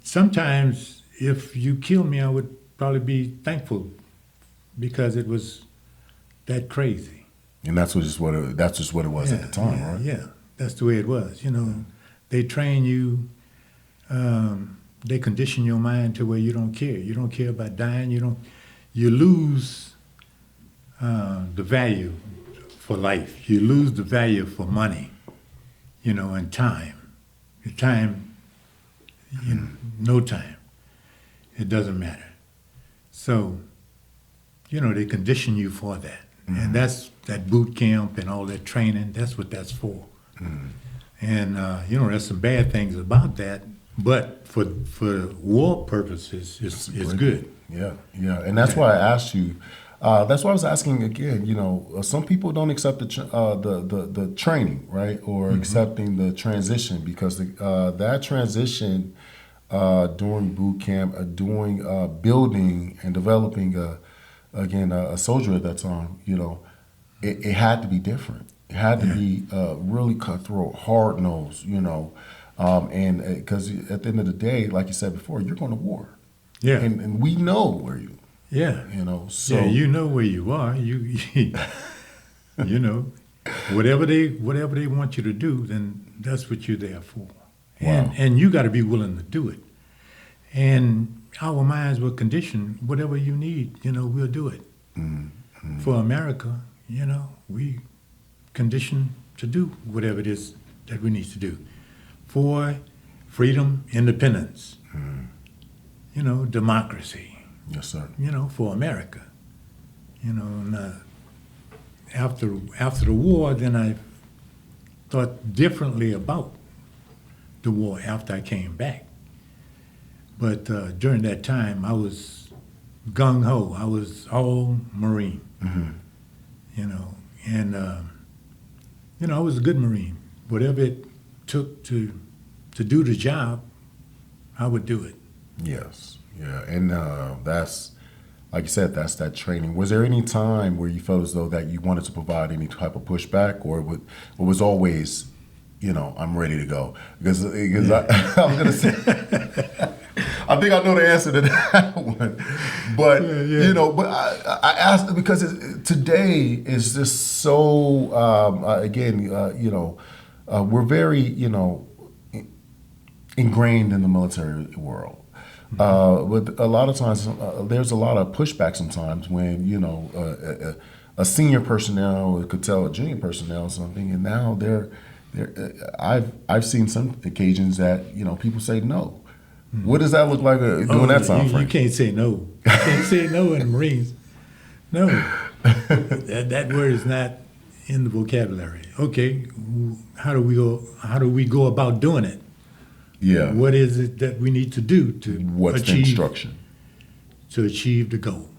sometimes if you kill me, I would probably be thankful because it was that crazy. And that's just what it was at the time, right? Yeah, that's the way it was. You know, they train you, they condition your mind to where you don't care. You don't care about dying. You lose the value for life. You lose the value for money, you know, and time. Your time, you know, no time. It doesn't matter. So, you know, they condition you for that. And that's that boot camp and all that training, that's what that's for. And, you know, there's some bad things about that, but for war purposes, it's good. Yeah. And that's why I asked you. That's why I was asking again. You know, some people don't accept the training, right, or accepting the transition, because that transition during boot camp, doing building and developing a soldier at that time. You know, it had to be different. It had to be really cutthroat, hard nosed. You know, and because at the end of the day, like you said before, you're going to war. Yeah. And we know where you. Yeah. You know, so yeah, you know where you are. You you know, whatever they want you to do, then that's what you're there for. And you got to be willing to do it. And our minds were conditioned. Whatever you need, you know, we'll do it. For America, you know, we conditioned to do whatever it is that we need to do for freedom, independence. You know, democracy. Yes, sir. You know, for America. You know, and after the war, then I thought differently about the war after I came back. But during that time, I was gung-ho. I was all Marine. You know, and, you know, I was a good Marine. Whatever it took to do the job, I would do it. Yes. Yeah. And that's, like you said, that's that training. Was there any time where you felt as though that you wanted to provide any type of pushback, or it was always, you know, I'm ready to go? Because I was going to say, I think I know the answer to that one. But, you know, but I asked because today is just so, again, you know, we're very, you know, ingrained in the military world. But a lot of times, there's a lot of pushback sometimes when, you know, a senior personnel could tell a junior personnel something, and now I've seen some occasions that, you know, people say no. What does that look like during that time frame? You can't say no. You can't say no in the Marines. No. that word is not in the vocabulary. Okay, how do we go about doing it? Yeah. What is it that we need to do to What's the instruction? To achieve the goal,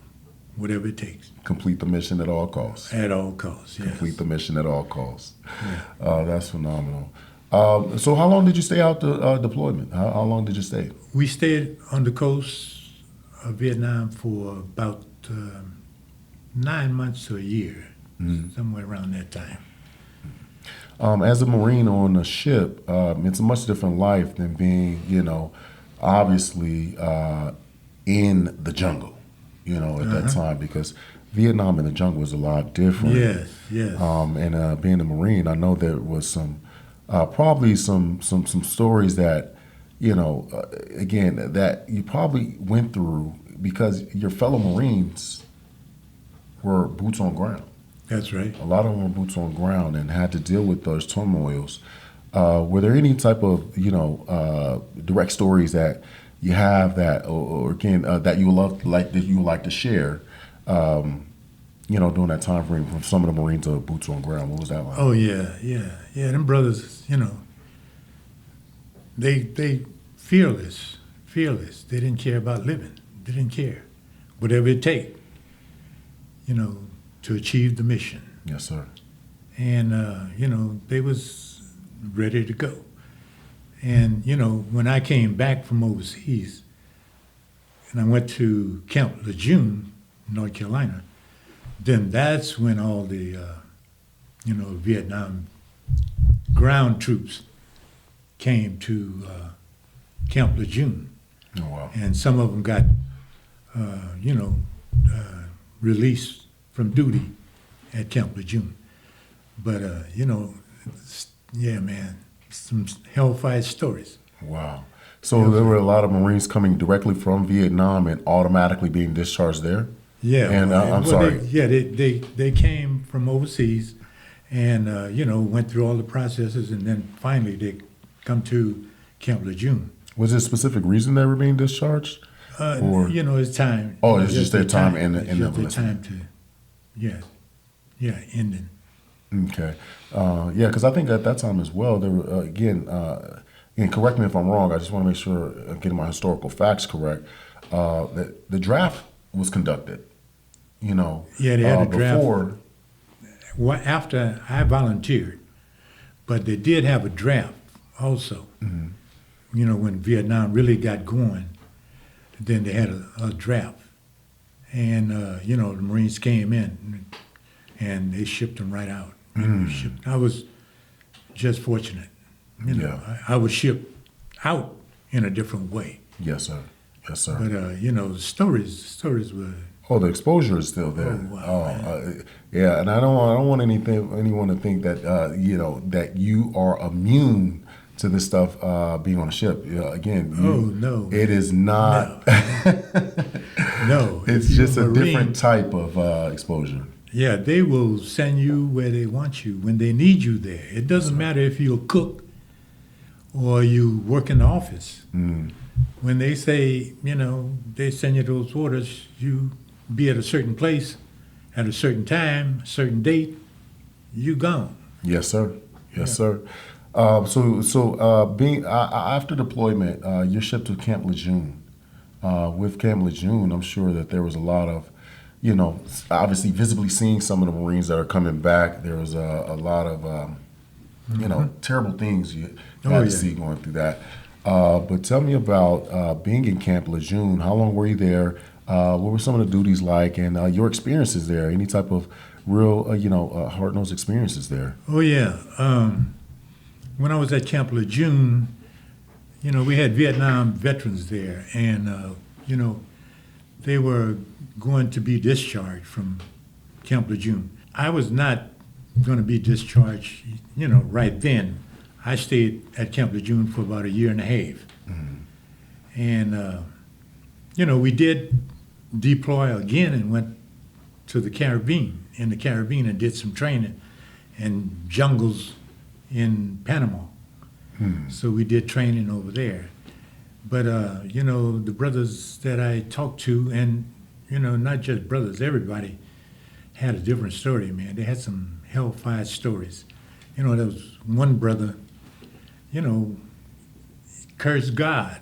whatever it takes. Complete the mission at all costs. At all costs, yes. Complete the mission at all costs. Yeah. That's phenomenal. So how long did you stay out the deployment? How long did you stay? We stayed on the coast of Vietnam for about 9 months to a year, somewhere around that time. As a Marine on a ship, it's a much different life than being, you know, obviously in the jungle, at that time, because Vietnam in the jungle was a lot different. Yes, yes. And being a Marine, I know there was some probably some stories that again that you probably went through because your fellow Marines were boots on ground. That's right. A lot of them were boots on ground and had to deal with those turmoils. Were there any type of direct stories that you have that, or again, that you would like to share? During that time frame from some of the Marines of boots on ground. What was that like? Oh yeah. Them brothers, they fearless. They didn't care about living. They didn't care, whatever it take, to achieve the mission. Yes, sir. And they was ready to go. And when I came back from overseas, and I went to Camp Lejeune, North Carolina, then that's when all the Vietnam ground troops came to Camp Lejeune. Oh, wow. And some of them got released from duty at Camp Lejeune. But yeah, man, some hellfire stories. Wow. So there were a lot of Marines coming directly from Vietnam and automatically being discharged there? Yeah. And I'm sorry. They came from overseas and, went through all the processes, and then finally they come to Camp Lejeune. Was there a specific reason they were being discharged? Or? It's time. Oh, it's just their time in the It's their time to, ending. Okay. Because I think at that time as well, there were, and correct me if I'm wrong, I just want to make sure I'm getting my historical facts correct, that the draft was conducted, Yeah, they had a draft. Before. Well, after I volunteered, but they did have a draft also. Mm-hmm. When Vietnam really got going, then they had a draft. And, the Marines came in and they shipped them right out. I was just fortunate. I was shipped out in a different way. Yes, sir. Yes, sir. But, the stories were... Oh, the exposure is still there. Oh, wow, yeah, and I don't want anyone to think that, that you are immune to this stuff being on a ship. No. It is not. No. It's just a different type of exposure. Yeah, they will send you where they want you, when they need you there. It doesn't matter if you're a cook or you work in the office. When they say, they send you those orders, you be at a certain place at a certain time, a certain date, you gone. Yes, sir. Yes, sir. Being after deployment, you're shipped to Camp Lejeune. With Camp Lejeune, I'm sure that there was a lot of, obviously visibly seeing some of the Marines that are coming back. There was a lot of, terrible things you had to see going through that. But tell me about being in Camp Lejeune. How long were you there? What were some of the duties like, and your experiences there? Any type of real, hard-nosed experiences there? Oh, yeah. When I was at Camp Lejeune, we had Vietnam veterans there, and, they were going to be discharged from Camp Lejeune. I was not going to be discharged, right then. I stayed at Camp Lejeune for about a year and a half. And, we did deploy again and went to the Caribbean, and did some training in jungles in Panama. So we did training over there. But, the brothers that I talked to, and, not just brothers, everybody had a different story, man. They had some hellfire stories. There was one brother, cursed God,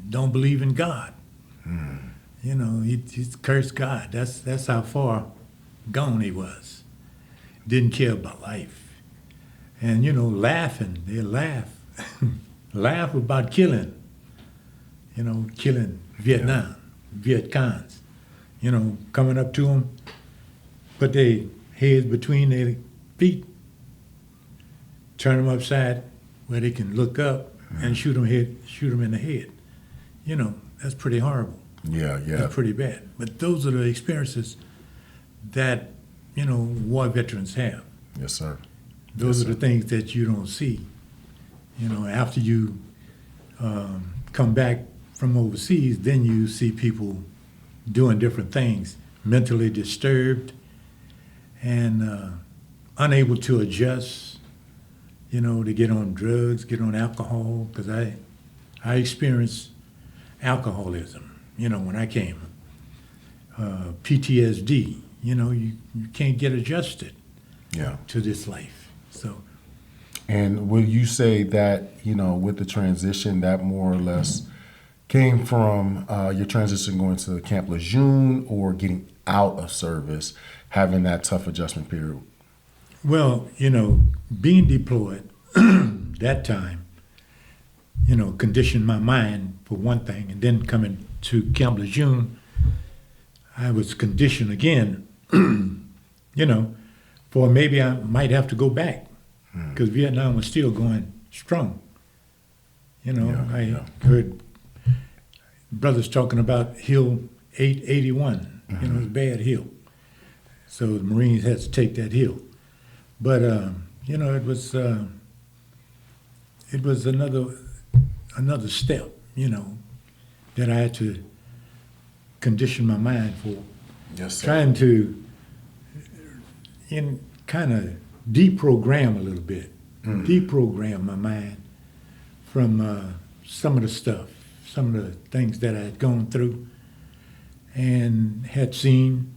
don't believe in God. He cursed God. That's how far gone he was. Didn't care about life. And, laughing, they laugh. Laugh about killing Vietnam, Viet Cons, coming up to them, put their heads between their feet, turn them upside where they can look up and shoot them in the head. that's pretty horrible. Yeah, yeah. That's pretty bad. But those are the experiences that, war veterans have. Yes, sir. Those are the things that you don't see. After you come back from overseas, then you see people doing different things, mentally disturbed and unable to adjust, to get on drugs, get on alcohol, because I experienced alcoholism, when I came. PTSD, you can't get adjusted to this life. So. And will you say that, with the transition, that more or less came from your transition going to Camp Lejeune or getting out of service, having that tough adjustment period? Well, being deployed that time, conditioned my mind for one thing, and then coming to Camp Lejeune, I was conditioned again, for maybe I might have to go back, because Vietnam was still going strong. I heard brothers talking about Hill 881, it was a bad hill. So the Marines had to take that hill. But, it was another step, that I had to condition my mind for. Yes, sir. Trying to kind of deprogram a little bit, deprogram my mind from some of the stuff, some of the things that I had gone through and had seen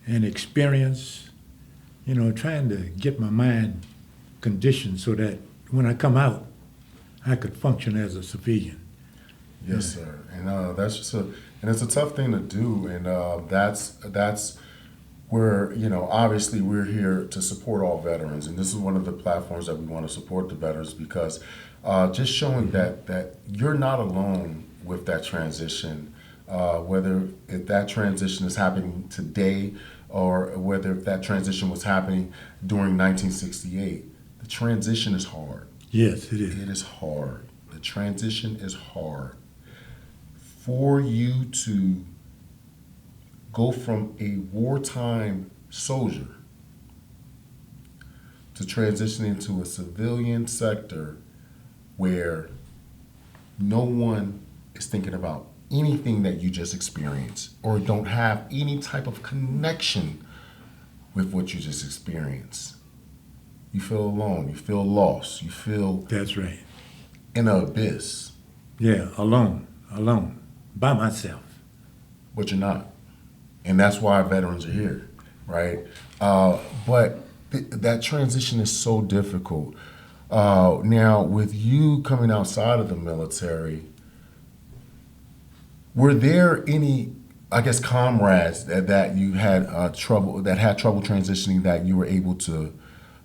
and experienced, trying to get my mind conditioned so that when I come out, I could function as a civilian. Yes, sir. And that's just and it's a tough thing to do. And that's where, obviously we're here to support all veterans. And this is one of the platforms that we want to support the veterans, because just showing that you're not alone with that transition, whether if that transition is happening today or whether if that transition was happening during 1968. The transition is hard. Yes, it is. It is hard. The transition is hard. For you to go from a wartime soldier to transition into a civilian sector where no one is thinking about anything that you just experienced or don't have any type of connection with what you just experienced. You feel alone, you feel lost, you feel That's right. in an abyss. Yeah, alone, by myself. But you're not. And that's why veterans are here, right? But that transition is so difficult. Now, with you coming outside of the military, were there any, comrades that you had trouble transitioning that you were able to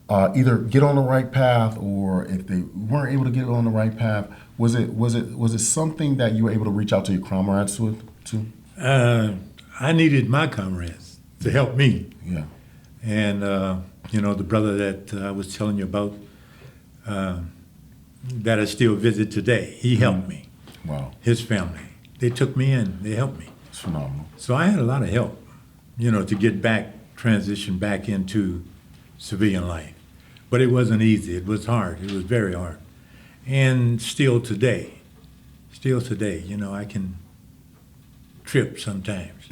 either get on the right path, or if they weren't able to get on the right path, was it something that you were able to reach out to your comrades with too? I needed my comrades to help me. Yeah. And, the brother that I was telling you about, that I still visit today, he helped me. Wow. His family. They took me in, they helped me. It's phenomenal. So I had a lot of help, to get transition back into civilian life. But it wasn't easy. It was hard. It was very hard. And still today, I can trip sometimes.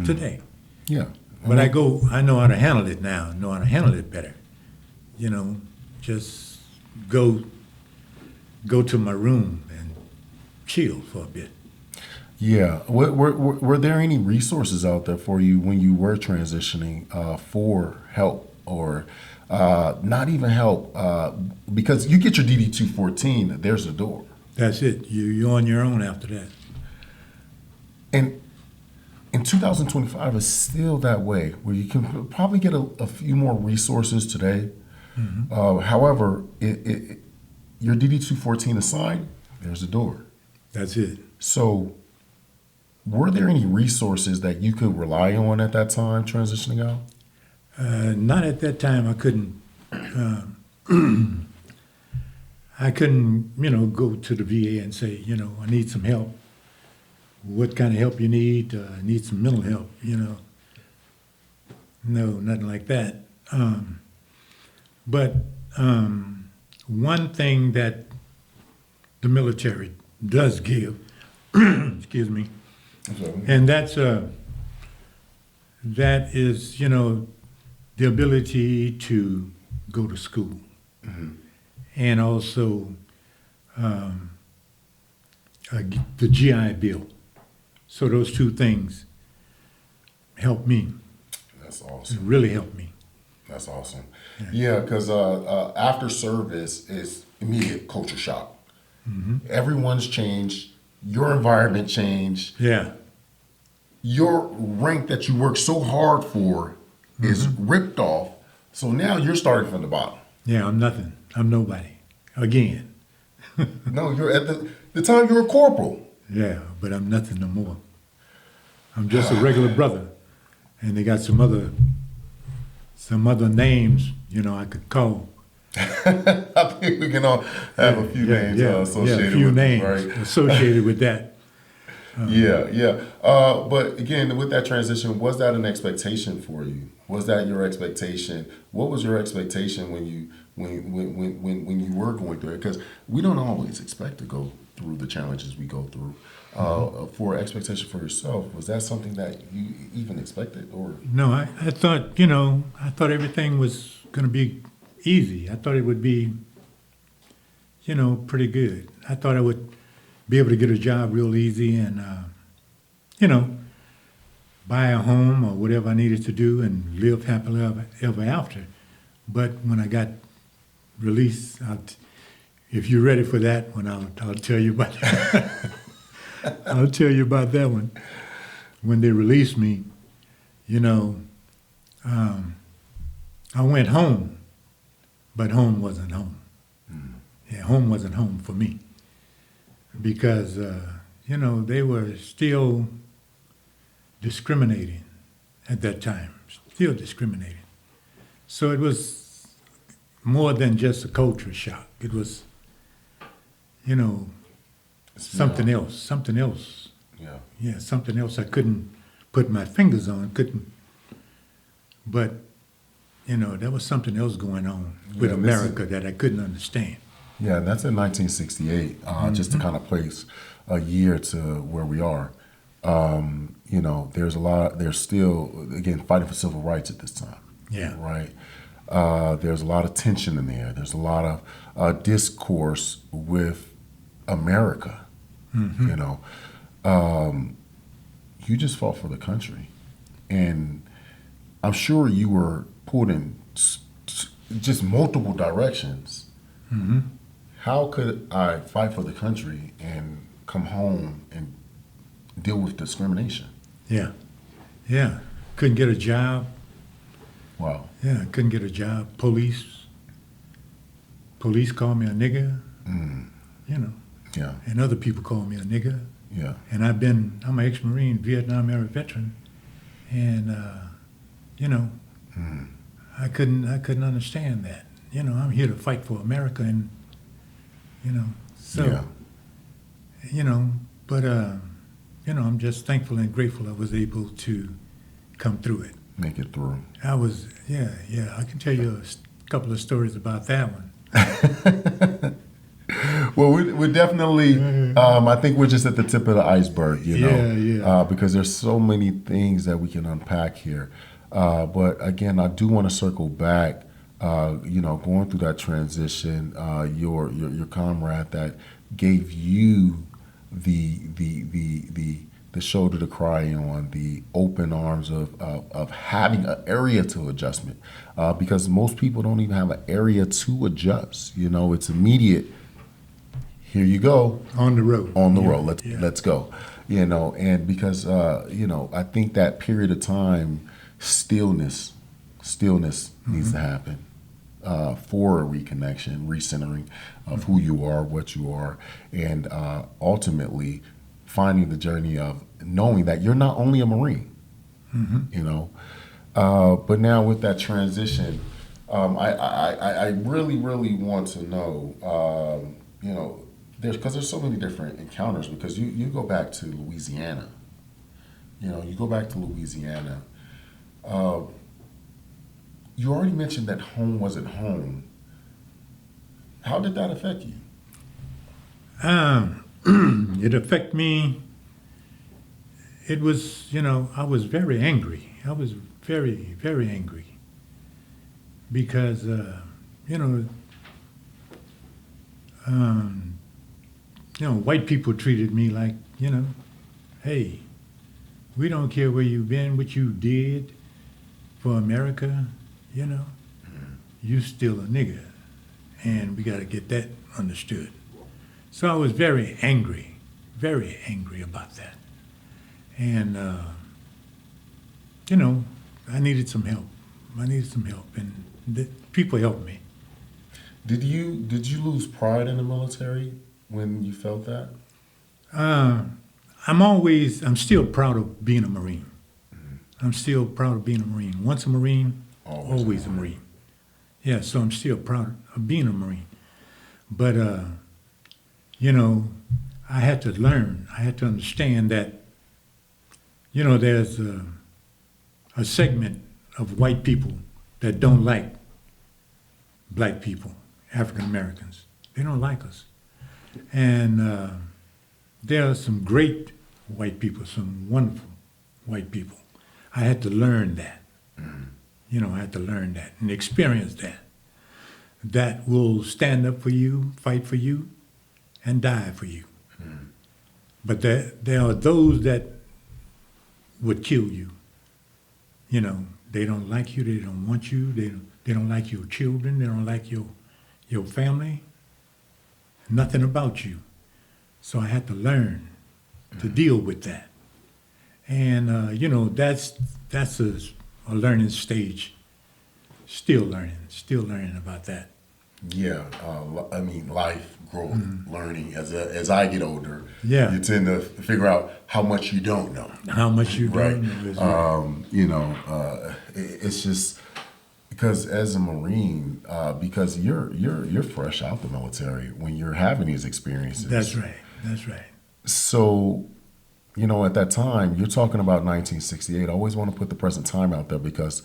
Today. Yeah. But I know how to handle it now, know how to handle it better. Just go to my room and chill for a bit. Yeah. Were there any resources out there for you when you were transitioning for help, or not even help? Because you get your DD-214, there's the door. That's it. You're on your own after that. And in 2025, it's still that way, where you can probably get a few more resources today. However, your DD-214 assigned, there's the door. That's it. So were there any resources that you could rely on at that time transitioning out? Not at that time. I couldn't. I couldn't, go to the VA and say, I need some help. what kind of help you need some mental help, No, nothing like that. But one thing that the military does give, excuse me, and that is, the ability to go to school, and also the GI Bill. So those two things helped me. That's It awesome. really helped me. That's awesome. Yeah, because after service is immediate culture shock. Everyone's changed. Your environment changed. Yeah, Your rank that you worked so hard for is ripped off. So now you're starting from the bottom. yeah, I'm nothing. I'm nobody. Again. No, you're at the time you were corporal. Yeah, but I'm nothing no more. I'm just a regular brother. And they got some other names, I could call. I think we can all have a few names associated a few with names it, right? associated with that. Yeah. But again, with that transition, was that an expectation for you? Was that your expectation? What was your expectation when you were going through it? Because we don't always expect to go through the challenges we go through. For expectation for yourself, was that something that you even expected, or? No, I thought, I thought everything was going to be easy. I thought it would be, pretty good. I thought I would be able to get a job real easy and, buy a home or whatever I needed to do and live happily ever after. But when I got released, if you're ready for that one, I'll tell you about that. I'll tell you about that one. When they released me, I went home, but home wasn't home. Yeah, home wasn't home for me because, they were still discriminating at that time, still discriminating. So it was more than just a culture shock. It was, something else. Yeah. Yeah, something else I couldn't put my fingers on, but, there was something else going on with America that I couldn't understand. Yeah, that's in 1968, just to kind of place a year to where we are. There's still, again, fighting for civil rights at this time. Yeah. Right? There's a lot of tension in there. There's a lot of discourse with America. You just fought for the country. And I'm sure you were pulled in just multiple directions. How could I fight for the country and come home and deal with discrimination? Yeah. Couldn't get a job. Wow. Yeah, couldn't get a job. Police called me a nigger, Yeah. and other people called me a nigger. Yeah. And I'm an ex-Marine, Vietnam era veteran, and I couldn't understand that. I'm here to fight for America, and but I'm just thankful and grateful I was able to come through it. Make it through. I was, yeah. I can tell you a couple of stories about that one. Well, we're definitely, I think we're just at the tip of the iceberg, Yeah. because there's so many things that we can unpack here. But again, I do want to circle back, going through that transition, your comrade that gave you the shoulder to cry on, the open arms of having an area to adjustment, because most people don't even have an area to adjust. It's immediate. Here you go. On the road. Let's go. And because I think that period of time, stillness needs to happen for a reconnection, recentering of who you are, what you are, and ultimately finding the journey of knowing that you're not only a Marine, but now with that transition, I really, really want to know, there's so many different encounters because you go back to Louisiana. You go back to Louisiana. You already mentioned that home wasn't home. How did that affect you? It affected me. It was, I was very angry. I was very, very angry because, white people treated me like, hey, we don't care where you've been, what you did for America, you still a nigger. And we got to get that understood. So I was very angry about that. And, I needed some help. And people helped me. Did you lose pride in the military when you felt that? I'm still proud of being a Marine. I'm still proud of being a Marine. Once a Marine, always a Marine. Yeah, so I'm still proud of being a Marine. But, I had to learn, I had to understand that, there's a segment of white people that don't like black people, African Americans. They don't like us. And there are some great white people, some wonderful white people. I had to learn that. I had to learn that and experience that. That will stand up for you, fight for you, and die for you. But there are those that would kill you. They don't like you, they don't want you, they don't like your children, they don't like your family, nothing about you. So I had to learn to deal with that. And, that's a learning stage. Still learning about that. Yeah, life, growth, learning. As I get older, Yeah. you tend to figure out how much you don't know. How much you Right. don't know. It's just because as a Marine, because you're fresh out the military when you're having these experiences. That's right. So, at that time, you're talking about 1968. I always want to put the present time out there because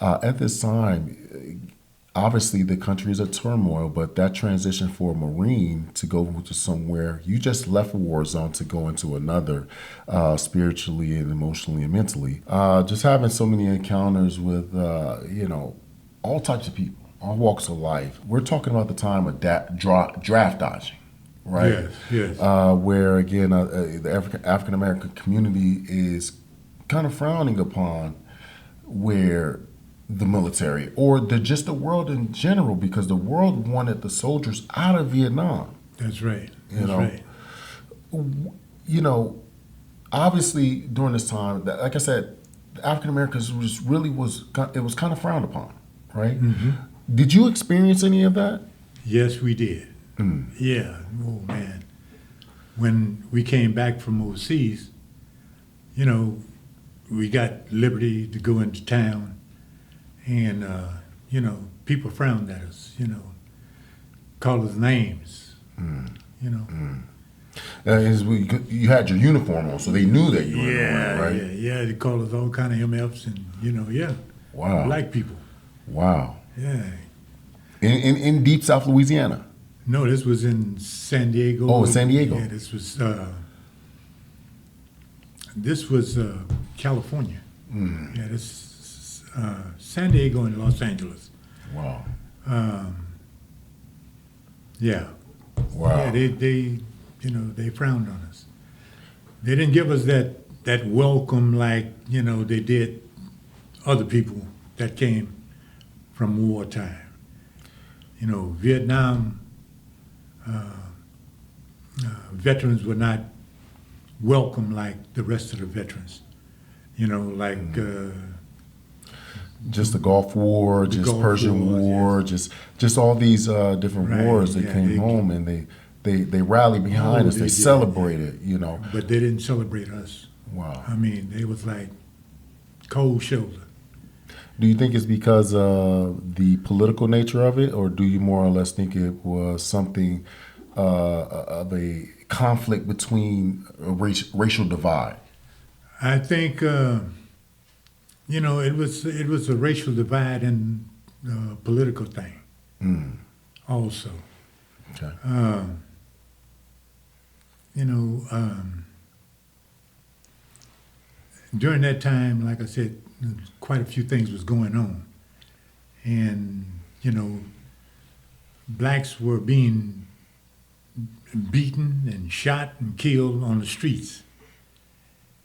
at this time, obviously the country is in turmoil, but that transition for a Marine to go to somewhere, you just left a war zone to go into another, spiritually and emotionally and mentally. Just having so many encounters with, all types of people, all walks of life. We're talking about the time of draft dodging. Right. Yes. Where again, the African American community is kind of frowning upon where the military or just the world in general, because the world wanted the soldiers out of Vietnam. That's right. Obviously during this time, like I said, African Americans it was kind of frowned upon, right? Mm-hmm. Did you experience any of that? Yes, we did. Yeah. Oh man. When we came back from overseas, we got liberty to go into town, and people frowned at us. Called us names. You had your uniform on, so they knew that you were in the Marine, right? Yeah. They called us all kind of MFs, and Wow. Black people. Wow. Yeah. In deep South Louisiana. No, this was in San Diego. Oh, San Diego. Yeah, this was California. Yeah, this San Diego and Los Angeles. Wow. Yeah. Wow. Yeah, they frowned on us. They didn't give us that welcome like they did other people that came from wartime. Vietnam. Veterans were not welcome like the rest of the veterans. Just the Gulf War, just Persian War, yes. just all these different wars that came home, and they rallied behind us. They celebrated, But they didn't celebrate us. Wow. They was like cold shoulder. Do you think it's because of the political nature of it, or do you more or less think it was something of a conflict between a racial divide? I think it was a racial divide and political thing also. Okay. During that time, like I said, quite a few things was going on, and blacks were being beaten and shot and killed on the streets.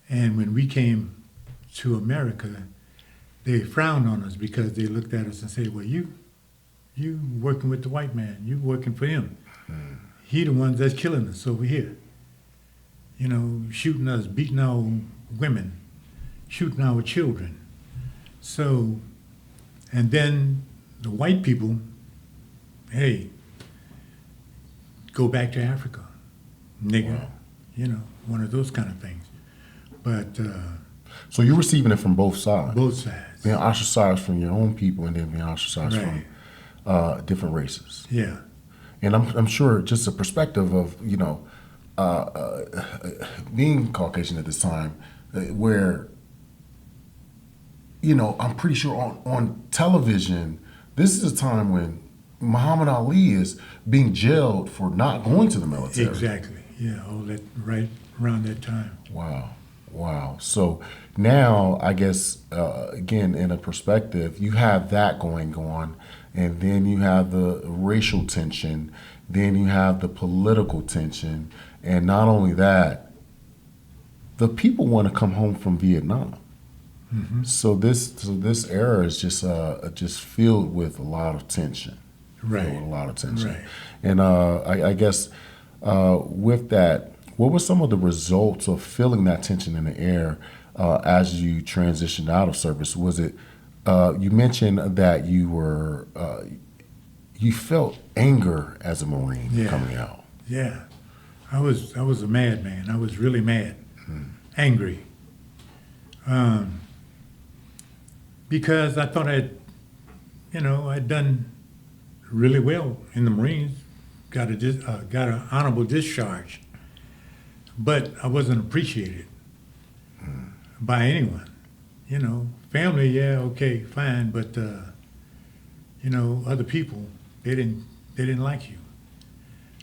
And when we came to America, they frowned on us because they looked at us and said, "Well, you working with the white man, you working for him. He the ones that's killing us over here. Shooting us, beating our women, shooting our children." So, and then the white people, hey, go back to Africa, nigger, Wow. one of those kind of things. But So you're receiving it from both sides. both sides. Being ostracized from your own people and then being ostracized Right. from different races. Yeah. And I'm sure just a perspective of, being Caucasian at this time, where, I'm pretty sure on television, this is a time when Muhammad Ali is being jailed for not going to the military. Exactly. Yeah, all that right around that time. Wow. So now, I guess, again, in a perspective, you have that going on, and then you have the racial tension, then you have the political tension, and not only that, the people want to come home from Vietnam. Mm-hmm. So this era is just filled with a lot of tension. Right. Filled with a lot of tension. Right. And I guess with that, what were some of the results of feeling that tension in the air as you transitioned out of service? Was it you mentioned that you felt anger as a Marine coming out? Yeah. I was a madman. I was really mad, angry. Because I thought I'd done really well in the Marines, got an honorable discharge, but I wasn't appreciated by anyone. Family, yeah, okay, fine, but other people, they didn't like you.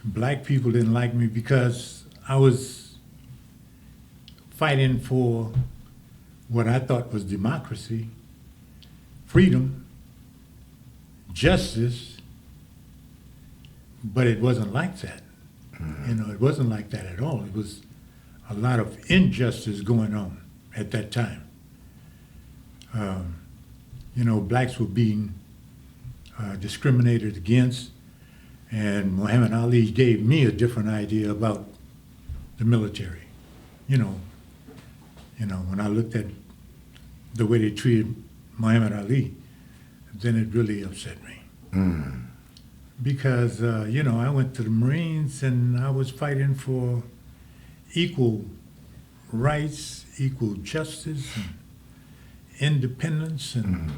Black people didn't like me because I was fighting for what I thought was democracy, freedom, justice, but it wasn't like that. It wasn't like that at all. It was a lot of injustice going on at that time. Blacks were being discriminated against, and Muhammad Ali gave me a different idea about the military. When I looked at the way they treated Muhammad Ali, then it really upset me. Because, I went to the Marines and I was fighting for equal rights, equal justice, and independence, and,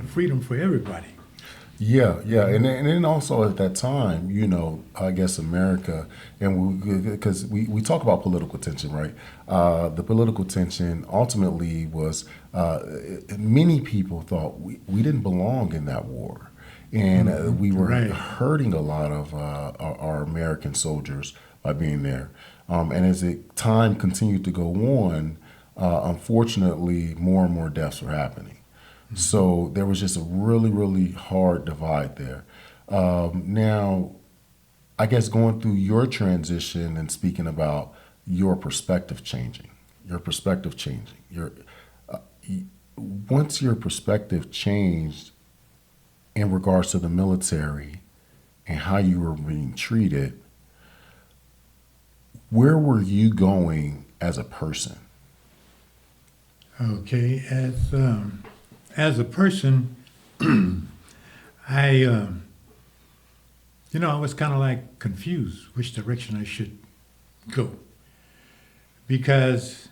freedom for everybody. Yeah, and then also at that time, I guess America, and because we talk about political tension, right? The political tension ultimately was many people thought we didn't belong in that war, and we were hurting a lot of our American soldiers by being there. And as time continued to go on, unfortunately, more and more deaths were happening. So there was just a really, really hard divide there. Now, I guess going through your transition and speaking about your perspective changing, once your perspective changed in regards to the military and how you were being treated, where were you going as a person? Okay, as a person, I was kind of like confused which direction I should go. Because,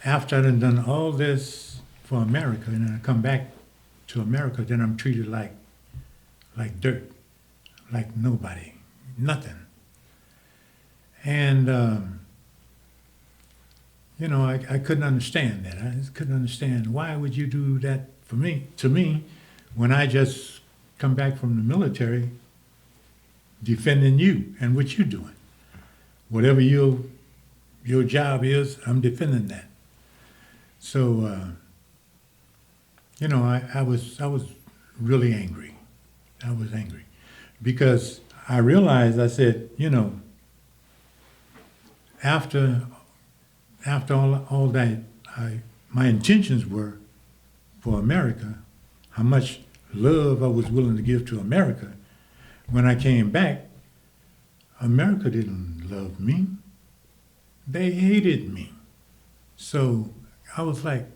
after I'd done all this for America and I come back to America, then I'm treated like dirt, like nobody, nothing. And, I couldn't understand that. I just couldn't understand, why would you do that to me, when I just come back from the military defending you and what you're doing. Whatever your job is, I'm defending that. So, I was really angry. I was angry because I realized, I said, after all that, my intentions were for America, how much love I was willing to give to America. When I came back, America didn't love me. They hated me. So I was like,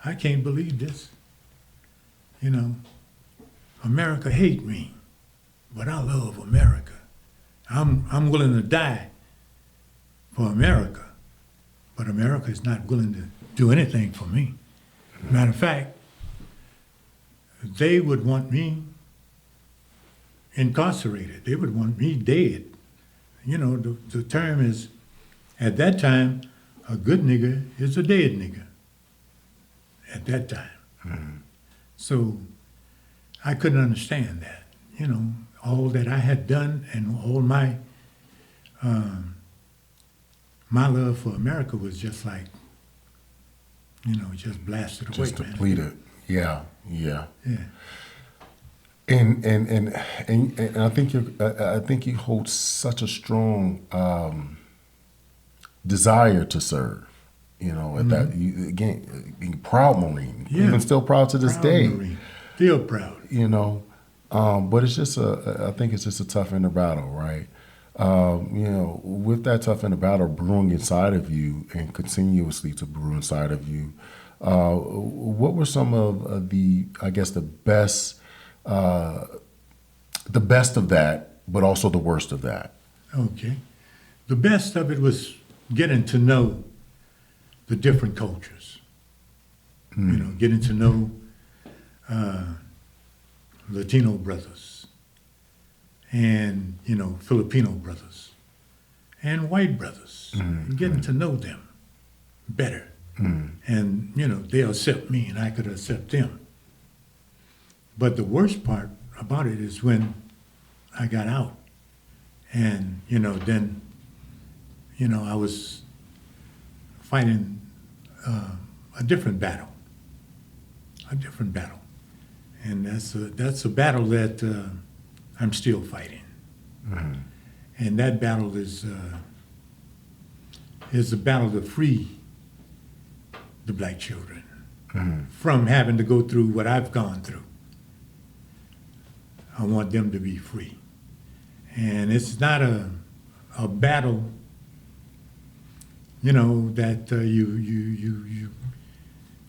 I can't believe this. America hate me, but I love America. I'm willing to die for America, but America is not willing to do anything for me. Matter of fact, they would want me incarcerated. They would want me dead. The term is, at that time, a good nigger is a dead nigger. At that time. Mm-hmm. So I couldn't understand that. All that I had done and all my love for America was just like, just blasted away. Just depleted. Yeah. Yeah. And I think you hold such a strong desire to serve. At that, being proud Marine, even still proud to this day. Marine. Still proud. But it's just I think it's just a tough inner battle, right? With that tough inner battle brewing inside of you and continuously to brew inside of you, what were some of the best of that, but also the worst of that? Okay. The best of it was getting to know the different cultures. Getting to know Latino brothers and, Filipino brothers and white brothers. Getting to know them better. And, they accept me and I could accept them. But the worst part about it is when I got out and, then, I was fighting a different battle. And that's a battle that I'm still fighting. Mm-hmm. And that battle is a battle to free the black children from having to go through what I've gone through. I want them to be free. And it's not a battle, that you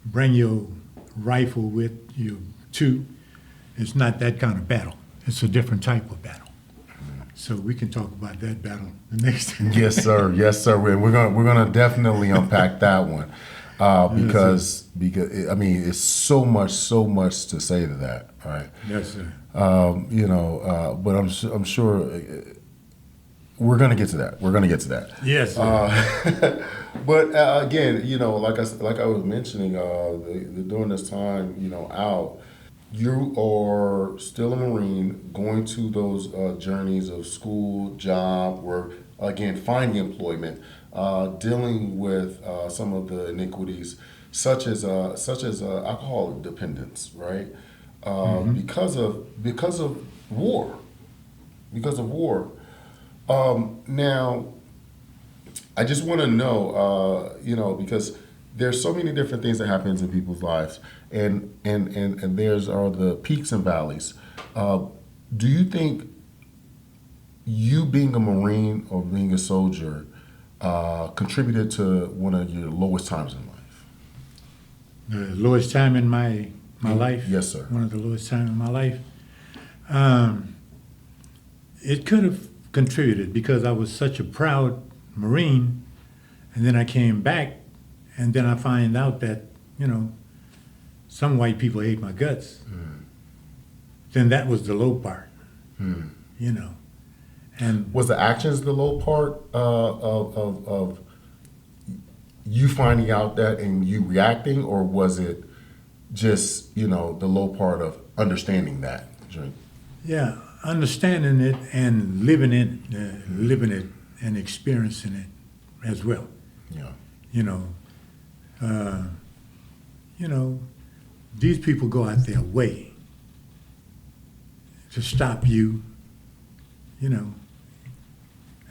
bring your rifle with you to. It's not that kind of battle. It's a different type of battle. So we can talk about that battle the next time. Yes, sir. And we're gonna definitely unpack that one because it's so much to say to that. All right. Yes, sir. But I'm sure we're gonna get to that. Yes, sir. But again, like I was mentioning, during this time, out, you are still a Marine, going to those journeys of school, job, work, again, finding employment, dealing with some of the iniquities, such as alcohol dependence, right? Because of war. Now, I just want to know, because there's so many different things that happens in people's lives, and there's the peaks and valleys. Do you think you being a Marine or being a soldier contributed to one of your lowest times in life? The lowest time in my life? Yes, sir. One of the lowest times in my life. It could have contributed because I was such a proud Marine, and then I came back, and then I find out that, some white people hate my guts. Then that was the low part. you know. And Was the actions the low part of you finding out that and you reacting, or was it just the low part of understanding that? yeah, understanding it and living it and experiencing it as well. Yeah. You know, uh, you know, these people go out their way to stop you. You know,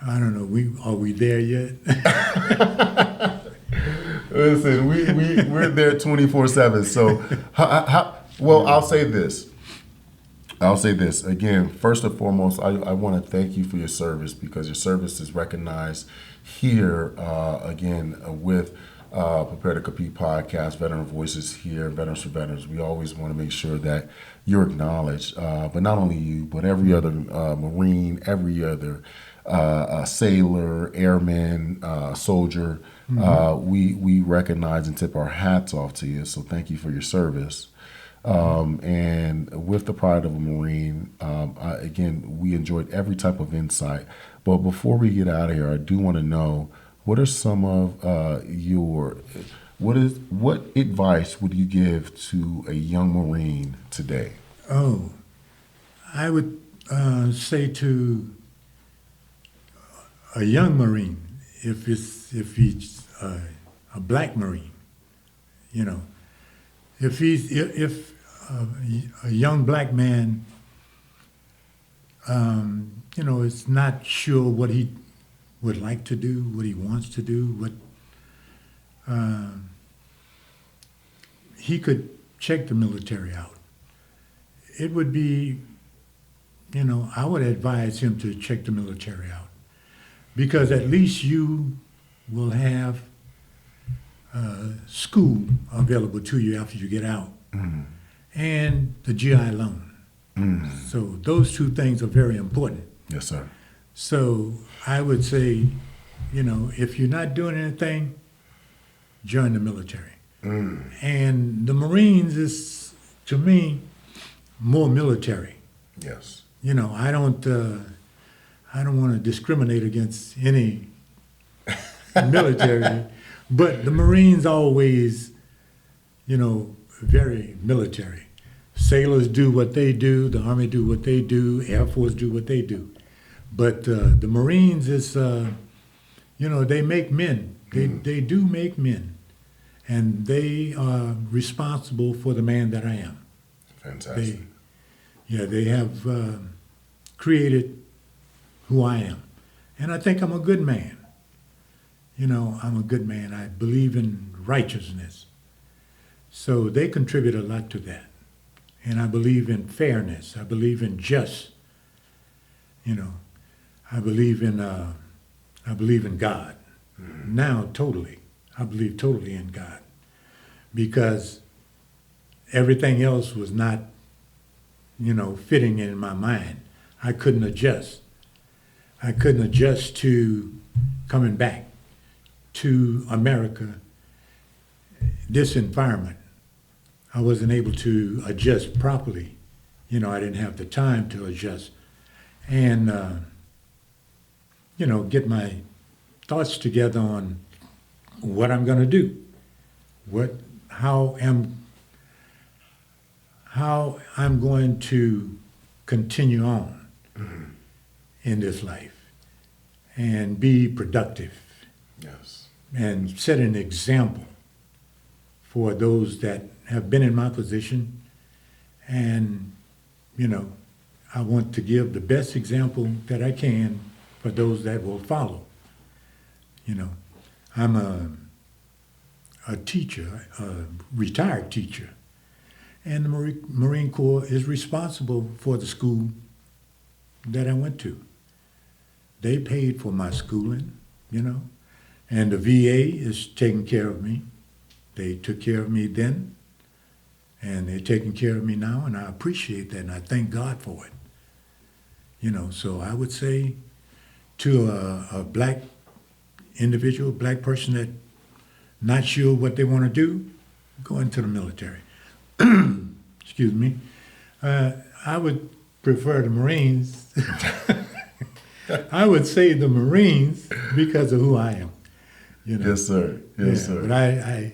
I don't know. Are we there yet? Listen, we're there 24/7. So, well, I'll say this. Again. First and foremost, I want to thank you for your service, because your service is recognized here again with Prepare to Compete podcast, Veteran Voices here, Veterans for Veterans. We always want to make sure that you're acknowledged, but not only you, but every other Marine, every other sailor, airman, soldier. We recognize and tip our hats off to you. So thank you for your service. And with the pride of a Marine, again, we enjoyed every type of insight. But before we get out of here, I do want to know, what are some of what advice would you give to a young Marine today? Oh, I would say to a young Marine, if he's a black Marine, you know, if a young black man, is not sure what he would like to do, what he wants to do, what he could check the military out. It would be, I would advise him to check the military out, because at least you will have school available to you after you get out, and the GI loan. So those two things are very important. Yes, sir. So I would say, if you're not doing anything, join the military. And the Marines is, to me, more military. Yes. I don't want to discriminate against any military, but the Marines always, very military. Sailors do what they do, the Army do what they do, Air Force do what they do. But the Marines is, they make men. They do make men. And they are responsible for the man that I am. Fantastic. They have created who I am. And I think I'm a good man. I'm a good man. I believe in righteousness. So they contribute a lot to that. And I believe in fairness. I believe in just. I believe in God. Now, totally. I believe totally in God. Because everything else was not, fitting in my mind. I couldn't adjust. I couldn't adjust to coming back to America, this environment. I wasn't able to adjust properly. I didn't have the time to adjust. And, get my thoughts together on what I'm going to do, how I'm going to continue on in this life and be productive. Yes. And set an example for those that have been in my position. And, I want to give the best example that I can for those that will follow. I'm a teacher, a retired teacher, and the Marine Corps is responsible for the school that I went to. They paid for my schooling, and the VA is taking care of me. They took care of me then, and they're taking care of me now, and I appreciate that, and I thank God for it. So I would say to a black individual, black person that not sure what they want to do, go into the military. Excuse me. I would prefer the Marines. I would say the Marines because of who I am. You know. Yes, sir. Yes, sir. But I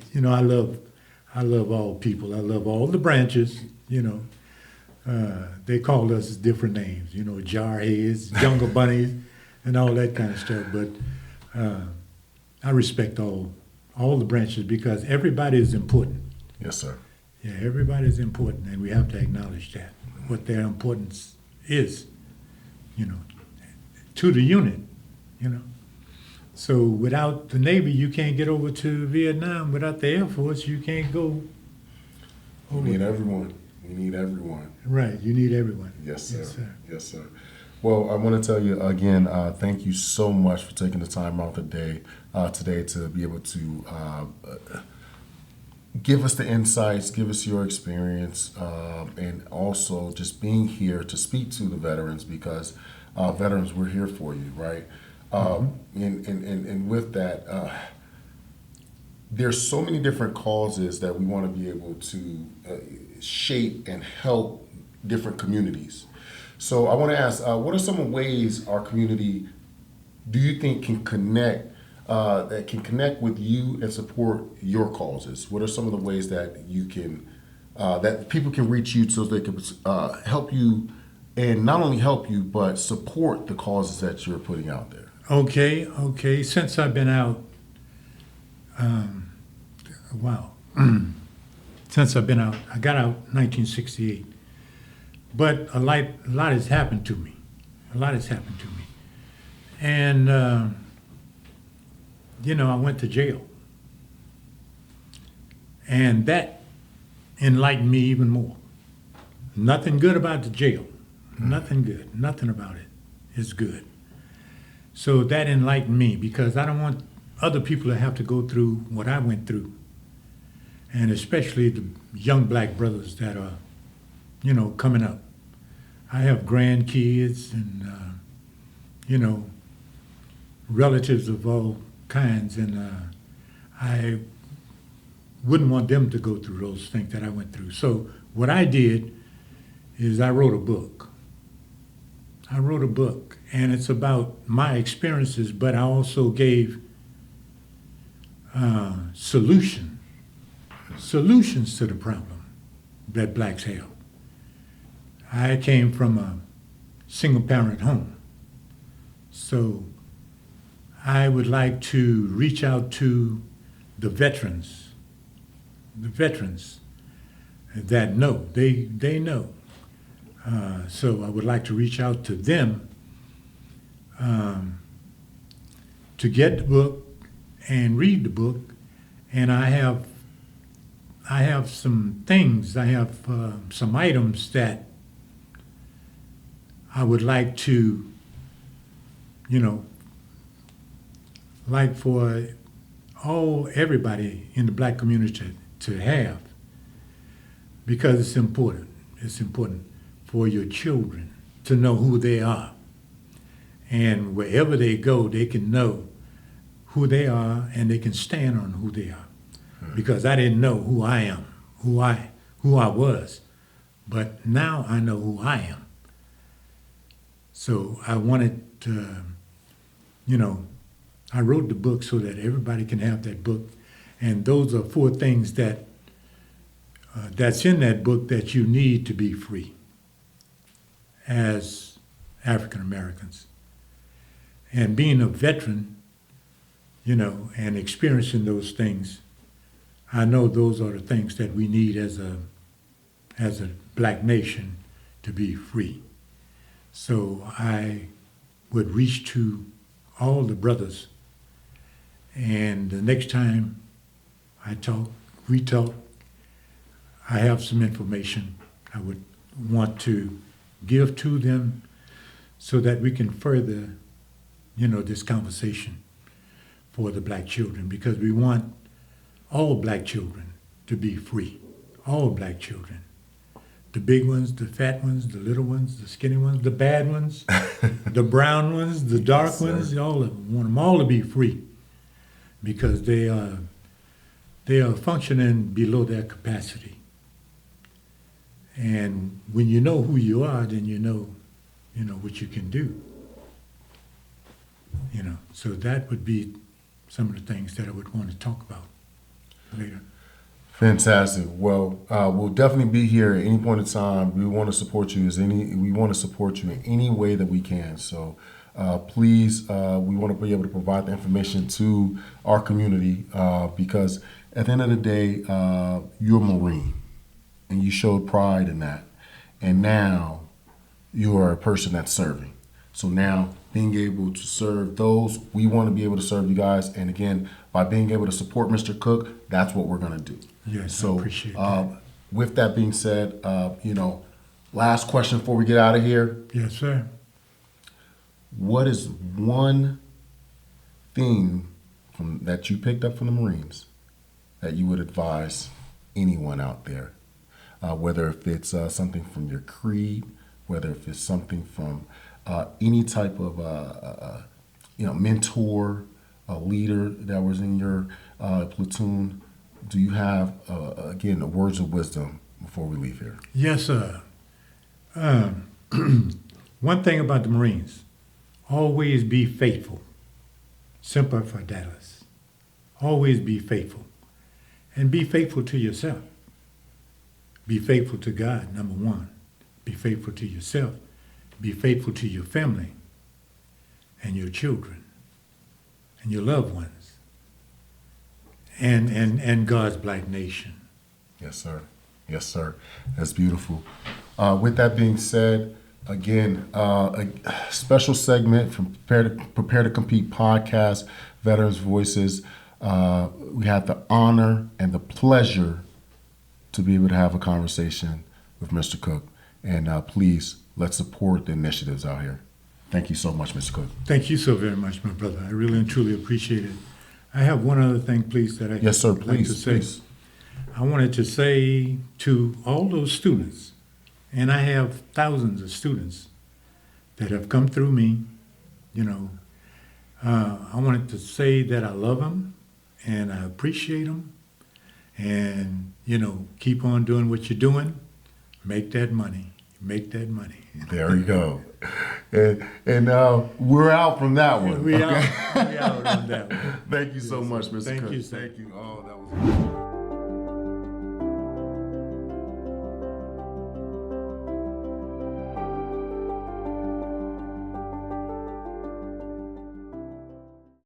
love all people. I love all the branches. You know, they called us different names. You know, jarheads, jungle bunnies, and all that kind of stuff. But I respect all the branches because everybody is important. Yes, sir. Yeah, everybody is important, and we have to acknowledge that what their importance is. You know, to the unit. You know. So without the Navy, you can't get over to Vietnam. Without the Air Force, you can't go over. We need everyone. We need everyone. Right, you need everyone. Yes, sir. Yes, sir. Yes, sir. Well, I want to tell you again, thank you so much for taking the time out today to be able to give us the insights, give us your experience, and also just being here to speak to the veterans because veterans, we're here for you, right? And with that, there's so many different causes that we want to be able to shape and help different communities. So I want to ask, what are some ways our community do you think can connect with you and support your causes? What are some of the ways that you can that people can reach you so they can help you and not only help you but support the causes that you're putting out there? Okay. Since I've been out, Since I've been out, I got out 1968. But a lot has happened to me. And, I went to jail. And that enlightened me even more. Nothing good about the jail. Nothing good. Nothing about it is good. So that enlightened me because I don't want other people to have to go through what I went through. And especially the young black brothers that are, coming up. I have grandkids and, relatives of all kinds, and I wouldn't want them to go through those things that I went through. So what I did is I wrote a book. And it's about my experiences, but I also gave solutions to the problem that blacks have. I came from a single-parent home, so I would like to reach out to the veterans that know, they know. So I would like to reach out to them to get the book and read the book. And I have some things, I have some items that I would like to, like for everybody in the black community to have, because it's important. It's important for your children to know who they are. And wherever they go, they can know who they are and they can stand on who they are. Because I didn't know who I am, who I was, but now I know who I am. So I wanted to, I wrote the book so that everybody can have that book. And those are 4 things that's in that book that you need to be free as African Americans. And being a veteran, and experiencing those things, I know those are the things that we need as a black nation to be free. So I would reach to all the brothers, and the next time we talk, I have some information I would want to give to them so that we can further, this conversation for the black children, because we want all black children to be free, all black children. The big ones, the fat ones, the little ones, the skinny ones, the bad ones, the brown ones, the dark ones, all of them. Want them all to be free because they are functioning below their capacity. And when you know who you are, then you know what you can do. So that would be some of the things that I would want to talk about later. Fantastic. Well, we'll definitely be here at any point in time. We want to support you we want to support you in any way that we can. So please, we want to be able to provide the information to our community because at the end of the day, you're a Marine and you showed pride in that. And now you are a person that's serving. So now being able to serve those, we want to be able to serve you guys. And again, by being able to support Mr. Cook, that's what we're going to do. Yes, So, I appreciate that. With that being said, last question before we get out of here. Yes, sir. What is one thing that you picked up from the Marines that you would advise anyone out there? Whether if it's something from your creed, whether if it's something from any type of mentor, a leader that was in your platoon. Do you have again the words of wisdom before we leave here? Yes, sir. One thing about the Marines, always be faithful. Semper Fidelis. Always be faithful. And be faithful to yourself. Be faithful to God, number one. Be faithful to yourself. Be faithful to your family and your children and your loved ones and God's black nation. Yes, sir. Yes, sir. That's beautiful. With that being said, again, a special segment from Prepare to Compete podcast, Veterans Voices. We had the honor and the pleasure to be able to have a conversation with Mr. Cook. And please, let's support the initiatives out here. Thank you so much, Mr. Cook. Thank you so very much, my brother. I really and truly appreciate it. I have one other thing, please, that I Yes, sir. would like to say. Please. I wanted to say to all those students, and I have thousands of students that have come through me, I wanted to say that I love them and I appreciate them and, keep on doing what you're doing. Make that money. Make that money. There you go. And we're out from that one. We out on that one. Thank you so much, Mr. Thank Cook. you, sir. Thank you. Oh, that was